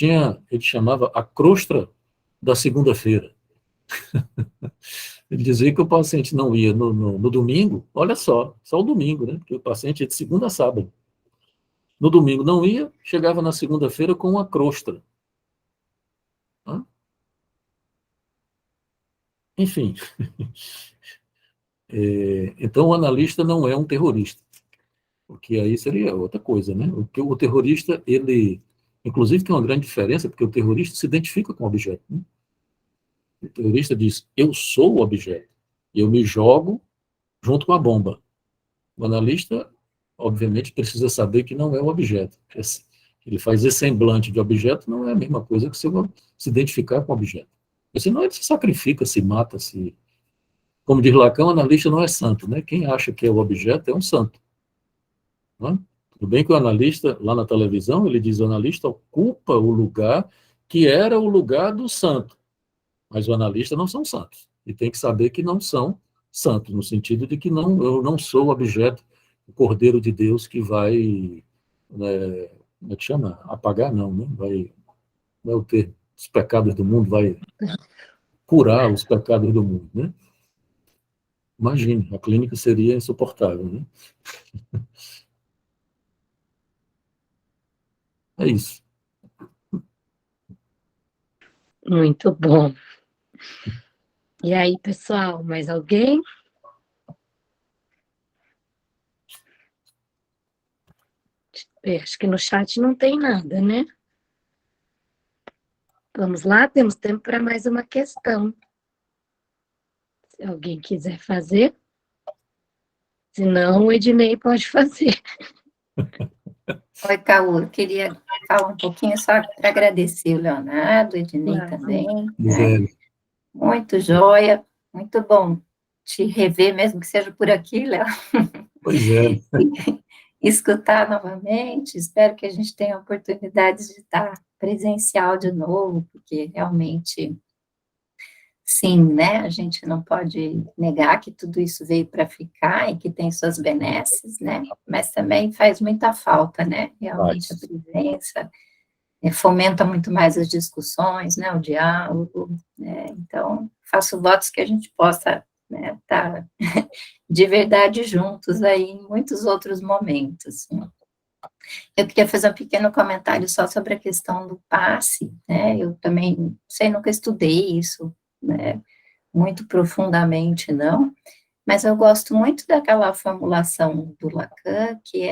ele chamava a crostra da segunda-feira. Ele dizia que o paciente não ia no domingo, olha só o domingo, né? Porque o paciente ia de segunda a sábado. No domingo não ia, chegava na segunda-feira com uma crosta. Enfim. Então, o analista não é um terrorista, porque aí seria outra coisa, né? O terrorista, ele, inclusive, tem uma grande diferença, porque o terrorista se identifica com o objeto, né? O terrorista diz, eu sou o objeto, eu me jogo junto com a bomba. O analista, obviamente, precisa saber que não é o objeto. Ele faz esse semblante de objeto, não é a mesma coisa que se identificar com o objeto. Porque senão ele se sacrifica, se mata, se... Como diz Lacan, o analista não é santo, né? Quem acha que é o objeto é um santo. Não é? Tudo bem que o analista, lá na televisão, ele diz que o analista ocupa o lugar que era o lugar do santo. Mas os analistas não são santos. E tem que saber que não são santos, no sentido de que eu não sou o objeto, o Cordeiro de Deus que vai, né, como é que chama? Apagar, não, né? Vai o termo, os pecados do mundo, vai curar os pecados do mundo, né? Imagine, a clínica seria insuportável, né? É isso. Muito bom. E aí, pessoal, mais alguém? Acho que no chat não tem nada, né? Vamos lá, temos tempo para mais uma questão. Se alguém quiser fazer. Se não, o Ednei pode fazer. Oi, Caú, eu queria falar um pouquinho só para agradecer o Leonardo, o Ednei também, né? Muito joia, muito bom te rever, mesmo que seja por aqui, Léo. Pois é. Escutar novamente, espero que a gente tenha a oportunidade de estar presencial de novo, porque realmente, sim, né, a gente não pode negar que tudo isso veio para ficar e que tem suas benesses, né, mas também faz muita falta, né, realmente a presença, fomenta muito mais as discussões, né, o diálogo, né, então faço votos que a gente possa, né, estar de verdade juntos aí em muitos outros momentos. Eu queria fazer um pequeno comentário só sobre a questão do passe, né, eu também, sei, nunca estudei isso, né, muito profundamente, não, mas eu gosto muito daquela formulação do Lacan, que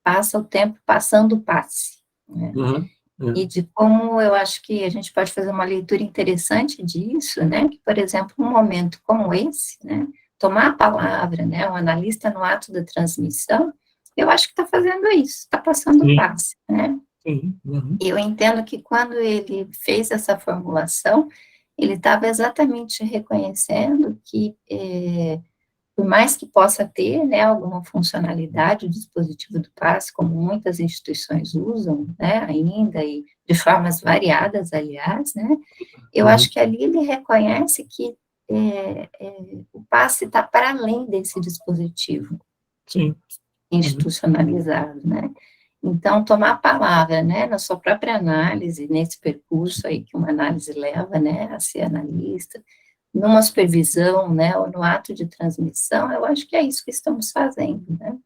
passa o tempo passando o passe, né? E de como eu acho que a gente pode fazer uma leitura interessante disso, né, que, por exemplo, um momento como esse, né, tomar a palavra, né, um analista no ato da transmissão, eu acho que está fazendo isso, está passando o passe, né? Eu entendo que quando ele fez essa formulação, ele estava exatamente reconhecendo que, por mais que possa ter, né, alguma funcionalidade, o dispositivo do passe, como muitas instituições usam, né, ainda, e de formas variadas, aliás, né, eu acho que ali ele reconhece que o passe está para além desse dispositivo institucionalizado, né. Então, tomar a palavra, né, na sua própria análise, nesse percurso aí que uma análise leva, né, a ser analista, numa supervisão, né, ou no ato de transmissão, eu acho que é isso que estamos fazendo, né.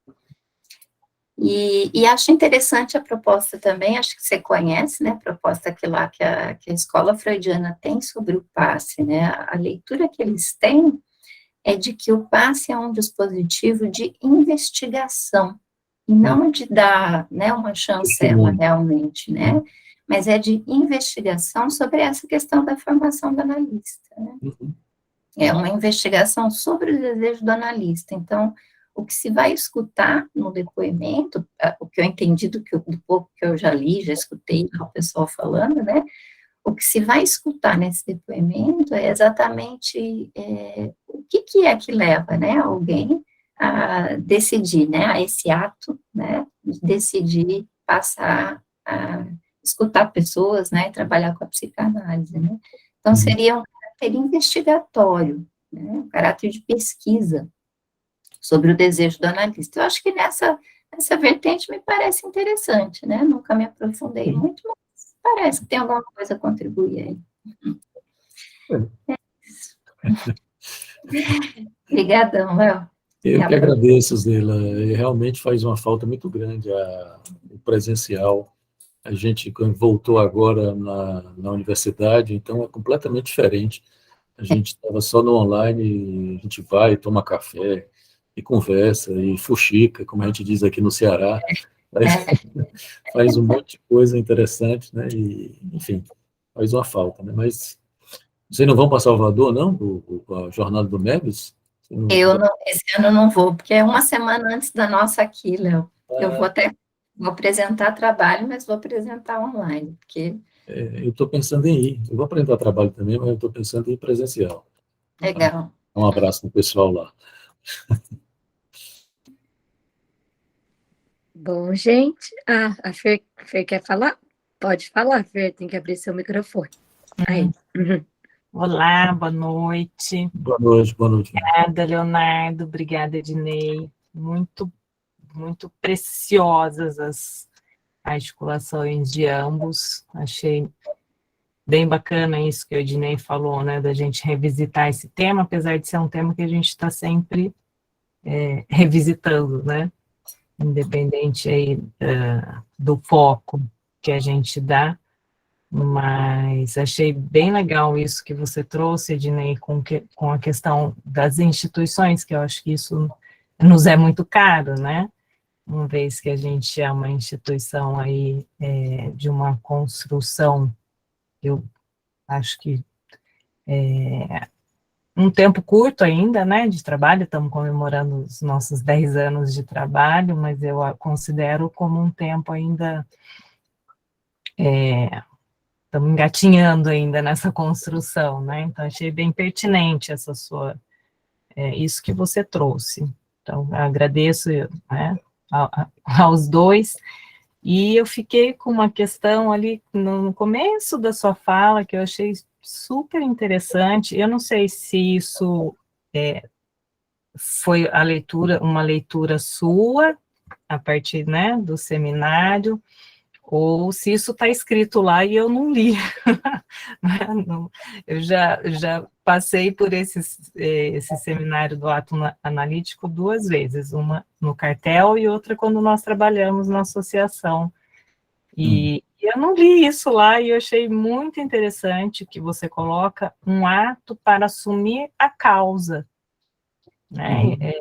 E acho interessante a proposta também, acho que você conhece, né, a proposta que a escola freudiana tem sobre o passe, né, a leitura que eles têm é de que o passe é um dispositivo de investigação, e não de dar, né, uma chancela realmente, né, mas é de investigação sobre essa questão da formação do analista, né. É uma investigação sobre o desejo do analista. Então, o que se vai escutar no depoimento, o que eu entendi do pouco que eu já li, já escutei o pessoal falando, né, o que se vai escutar nesse depoimento é exatamente o que é que leva, né, alguém a decidir, né, a esse ato, né, de decidir passar a escutar pessoas, né, trabalhar com a psicanálise, né. Então, seria um caráter investigatório, né, um caráter de pesquisa sobre o desejo do analista. Eu acho que nessa vertente me parece interessante, né, nunca me aprofundei muito, mas parece que tem alguma coisa a contribuir aí. É isso. Obrigadão, Léo. Eu que agradeço, Zila. Realmente faz uma falta muito grande o presencial. A gente voltou agora na universidade, então é completamente diferente. A gente estava só no online, a gente vai, toma café, e conversa, e fuxica, como a gente diz aqui no Ceará. Faz um monte de coisa interessante, né? E, enfim, faz uma falta, né? Mas vocês não vão para Salvador, não? A jornada do MEBS? Esse ano eu não vou, porque é uma semana antes da nossa aqui, Léo. Eu vou apresentar trabalho, mas vou apresentar online, porque... eu estou pensando em ir. Eu vou apresentar trabalho também, mas eu estou pensando em ir presencial. Legal. Um abraço para o pessoal lá. Bom, gente, a Fer quer falar? Pode falar, Fer, tem que abrir seu microfone. Aí. Olá, boa noite. Boa noite, boa noite. Obrigada, Leonardo, obrigada, Ednei. Muito, muito preciosas as articulações de ambos. Achei bem bacana isso que o Ednei falou, né, da gente revisitar esse tema, apesar de ser um tema que a gente está sempre revisitando, né, independente aí do foco que a gente dá, mas achei bem legal isso que você trouxe, Ednei, com a questão das instituições, que eu acho que isso nos é muito caro, né, uma vez que a gente é uma instituição aí de uma construção, eu acho que um tempo curto ainda, né, de trabalho, estamos comemorando os nossos 10 anos de trabalho, mas eu a considero como um tempo ainda, estamos engatinhando ainda nessa construção, né, então achei bem pertinente essa isso que você trouxe. Então, agradeço, né, aos dois, e eu fiquei com uma questão ali no começo da sua fala, que eu achei super interessante. Eu não sei se isso foi uma leitura sua, a partir, né, do seminário, ou se isso está escrito lá e eu não li. Eu já passei por esse seminário do ato analítico 2 vezes, uma no cartel e outra quando nós trabalhamos na associação. E eu não li isso lá e eu achei muito interessante que você coloca um ato para assumir a causa, né?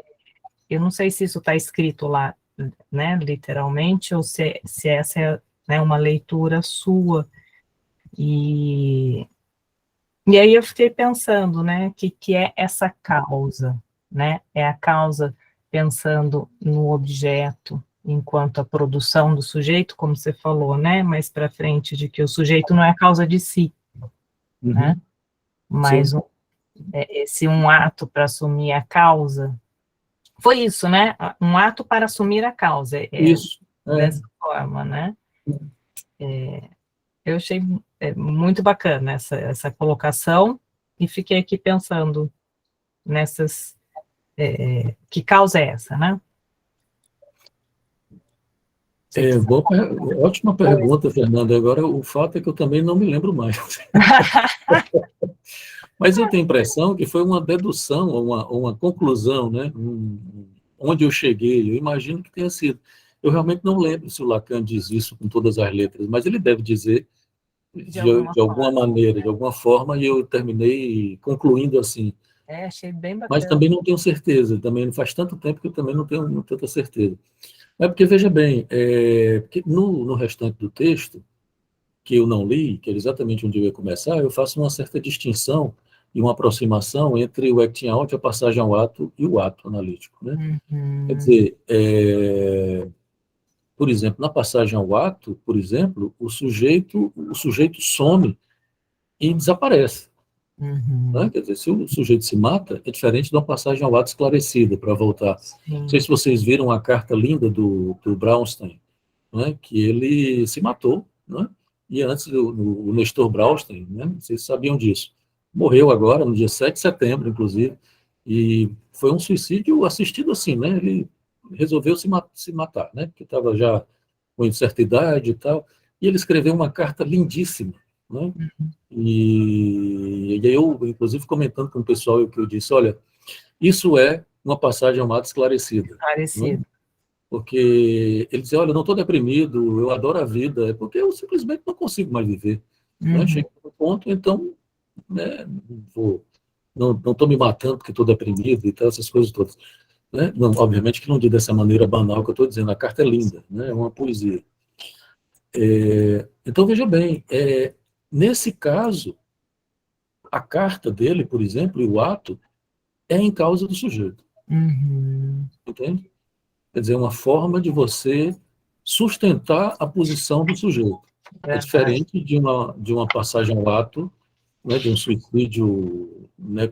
Eu não sei se isso está escrito lá, né, literalmente, ou se essa é, né, uma leitura sua. E aí eu fiquei pensando, né, que é essa causa, né? É a causa pensando no objeto, enquanto a produção do sujeito, como você falou, né, mais para frente, de que o sujeito não é a causa de si, né, mas um ato para assumir a causa, foi isso, né, um ato para assumir a causa, isso, dessa forma, né, eu achei muito bacana essa colocação, e fiquei aqui pensando nessas, que causa é essa, né? Ótima pergunta, Fernanda. Agora, o fato é que eu também não me lembro mais. Mas eu tenho a impressão que foi uma dedução, ou uma conclusão, né? Onde eu cheguei, eu imagino que tenha sido. Eu realmente não lembro se o Lacan diz isso com todas as letras, mas ele deve dizer de alguma maneira, de alguma forma, e eu terminei concluindo assim. Achei bem Mas bacana. também não tenho certeza, também não faz tanto tempo que eu também não tenho tanta certeza. É porque, veja bem, porque no restante do texto, que eu não li, que é exatamente onde eu ia começar, eu faço uma certa distinção e uma aproximação entre o acting out, a passagem ao ato e o ato analítico, né? Quer dizer, por exemplo, na passagem ao ato, por exemplo, o sujeito some e desaparece. Né? Quer dizer, se o sujeito se mata, é diferente de uma passagem ao ato esclarecida, para voltar. Não sei se vocês viram a carta linda do Braunstein, né? Que ele se matou, né? E antes, o Nestor Braunstein, né? Vocês sabiam disso, morreu agora, no dia 7 de setembro, inclusive, e foi um suicídio assistido assim, né? Ele resolveu se matar, né? Porque estava já com certa idade e tal, e ele escreveu uma carta lindíssima, né? E aí eu, inclusive, comentando com o pessoal, que eu disse, olha, isso é uma passagem ao ato esclarecida. Né? Porque ele dizia, olha, eu não estou deprimido, eu adoro a vida, é porque eu simplesmente não consigo mais viver. Né? Cheguei no ponto, então, né, não estou me matando porque estou deprimido e tal, essas coisas todas. Né? Não, obviamente que não digo dessa maneira banal que eu estou dizendo, a carta é linda, né? É uma poesia. Então, veja bem, nesse caso, a carta dele, por exemplo, e o ato, é em causa do sujeito. Entende? Quer dizer, uma forma de você sustentar a posição do sujeito. É diferente de uma passagem ao ato, né, de um suicídio, né,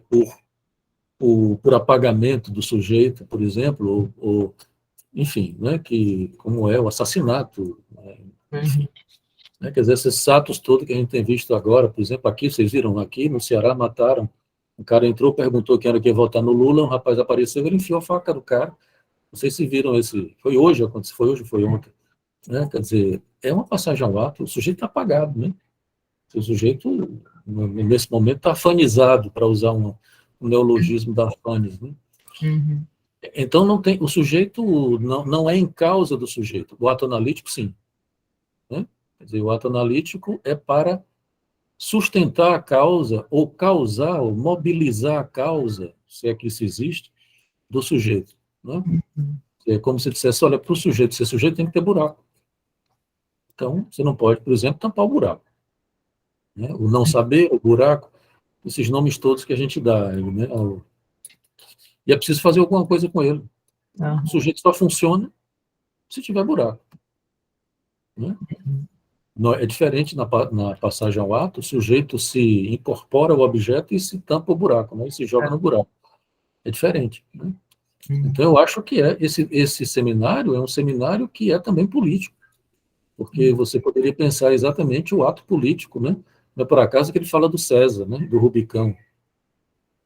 por apagamento do sujeito, por exemplo, ou enfim, né, como é o assassinato. Né, enfim, né, quer dizer, esses atos todos que a gente tem visto agora, por exemplo, aqui, vocês viram, aqui no Ceará mataram, o cara entrou, perguntou quem era que ia votar no Lula, um rapaz apareceu, ele enfiou a faca no cara. Não sei se viram foi hoje, aconteceu, foi hoje ou foi ontem. Né? Quer dizer, é uma passagem ao ato, o sujeito está apagado, né? O sujeito, nesse momento, está afanizado, para usar um neologismo da Fanes, né? Então, o sujeito não é em causa do sujeito. O ato analítico, sim. Né? Quer dizer, o ato analítico é para sustentar a causa, ou causar, ou mobilizar a causa, se é que isso existe, do sujeito. Né? É como se dissesse, olha, para o sujeito ser sujeito tem que ter buraco. Então, você não pode, por exemplo, tampar o buraco. Né? O não saber, o buraco, esses nomes todos que a gente dá. Né? E é preciso fazer alguma coisa com ele. O sujeito só funciona se tiver buraco. Né? É diferente na passagem ao ato, o sujeito se incorpora ao objeto e se tampa o buraco, né? E se joga no buraco. É diferente. Né? Então, eu acho que esse seminário é um seminário que é também político, porque você poderia pensar exatamente o ato político, né? Não é por acaso que ele fala do César, né? Do Rubicão.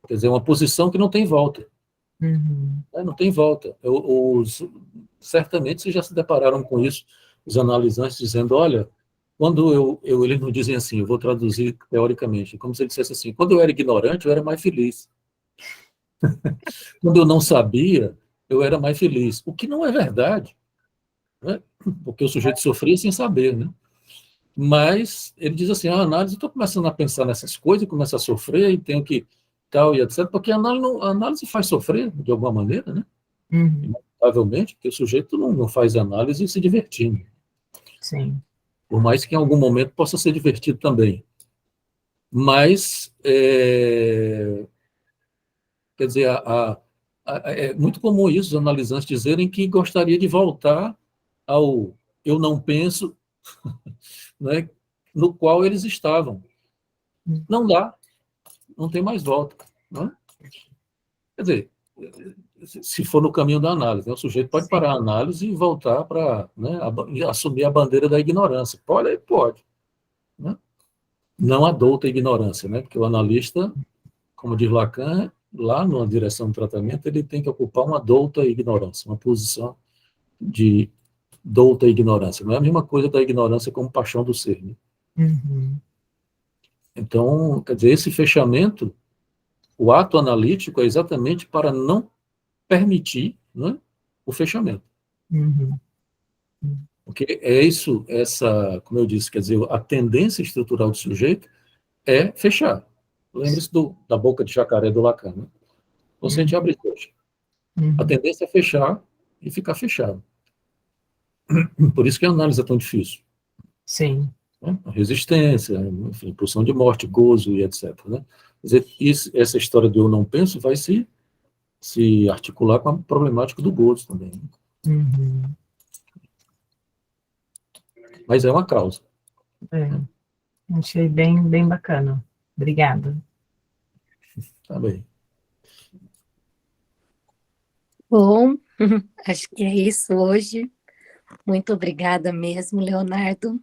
Quer dizer, uma posição que não tem volta. Não tem volta. Certamente vocês já se depararam com isso, os analisantes dizendo, olha, quando eles não dizem assim, eu vou traduzir teoricamente, como se ele dissesse assim, quando eu era ignorante, eu era mais feliz. Quando eu não sabia, eu era mais feliz. O que não é verdade, né? Porque o sujeito sofria sem saber, né? Mas ele diz assim, a análise, eu estou começando a pensar nessas coisas, começo a sofrer e tenho que tal e etc, porque a análise faz sofrer de alguma maneira, né? Inevitavelmente, porque o sujeito não faz análise se divertindo. Sim. Por mais que em algum momento possa ser divertido também. Mas, quer dizer, é muito comum isso, os analisantes dizerem que gostaria de voltar ao eu não penso, né, no qual eles estavam. Não dá, não tem mais volta. Né? Quer dizer, se for no caminho da análise, né, o sujeito pode parar a análise e voltar para, né, assumir a bandeira da ignorância. Pode. Né? Não adulta a ignorância, né? Porque o analista, como diz Lacan, lá na direção do tratamento, ele tem que ocupar uma douta ignorância, uma posição de douta ignorância. Não é a mesma coisa da ignorância como paixão do ser. Né? Então, quer dizer, esse fechamento o ato analítico é exatamente para não permitir, né, o fechamento. Uhum. Porque é isso, como eu disse, quer dizer, a tendência estrutural do sujeito é fechar. Lembre-se da boca de jacaré do Lacan, né? Você a gente abre e fecha. A tendência é fechar e ficar fechado. Por isso que a análise é tão difícil. Sim. Né? A resistência, enfim, pulsão de morte, gozo e etc. Né? Quer dizer, essa história do eu não penso vai se articular com a problemática do gozo também. Né? Uhum. Mas é uma causa. Achei bem, bem bacana. Obrigada. Tá bem. Bom, acho que é isso hoje. Muito obrigada mesmo, Leonardo.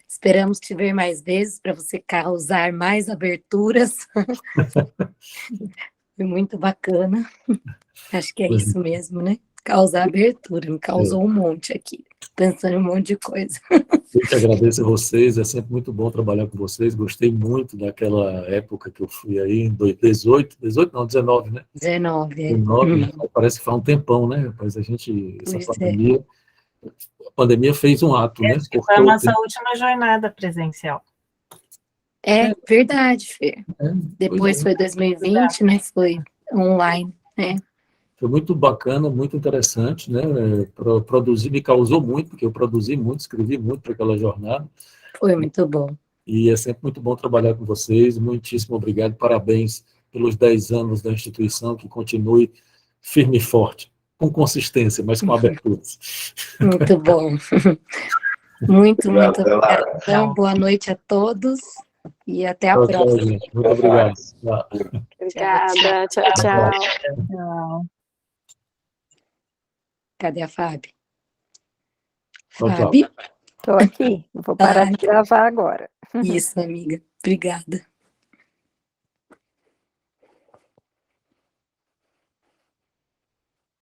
Esperamos te ver mais vezes para você causar mais aberturas. Foi muito bacana. Acho que é isso mesmo, né? Causar abertura. Me causou um monte aqui. Pensando em um monte de coisa. Eu que agradeço a vocês. É sempre muito bom trabalhar com vocês. Gostei muito daquela época que eu fui aí, em 19, né? 19, é. 19, parece que faz um tempão, né? Mas a pandemia fez um ato, né? Acho que foi a nossa última jornada presencial. É verdade, Fê. Depois foi 2020, né? Foi online, né? Foi muito bacana, muito interessante, né? Produzir me causou muito, porque eu produzi muito, escrevi muito para aquela jornada. Foi muito bom. E é sempre muito bom trabalhar com vocês. Muitíssimo obrigado. Parabéns pelos 10 anos da instituição, que continue firme e forte, com consistência, mas com aberturas. Muito bom. Muito obrigada. Então, boa noite a todos e até a próxima. Gente. Muito obrigado. Obrigada. Tchau, tchau. Tchau. Cadê a Fábio? Tchau, tchau. Fábio? Estou aqui. Vou parar de gravar agora. Isso, amiga. Obrigada.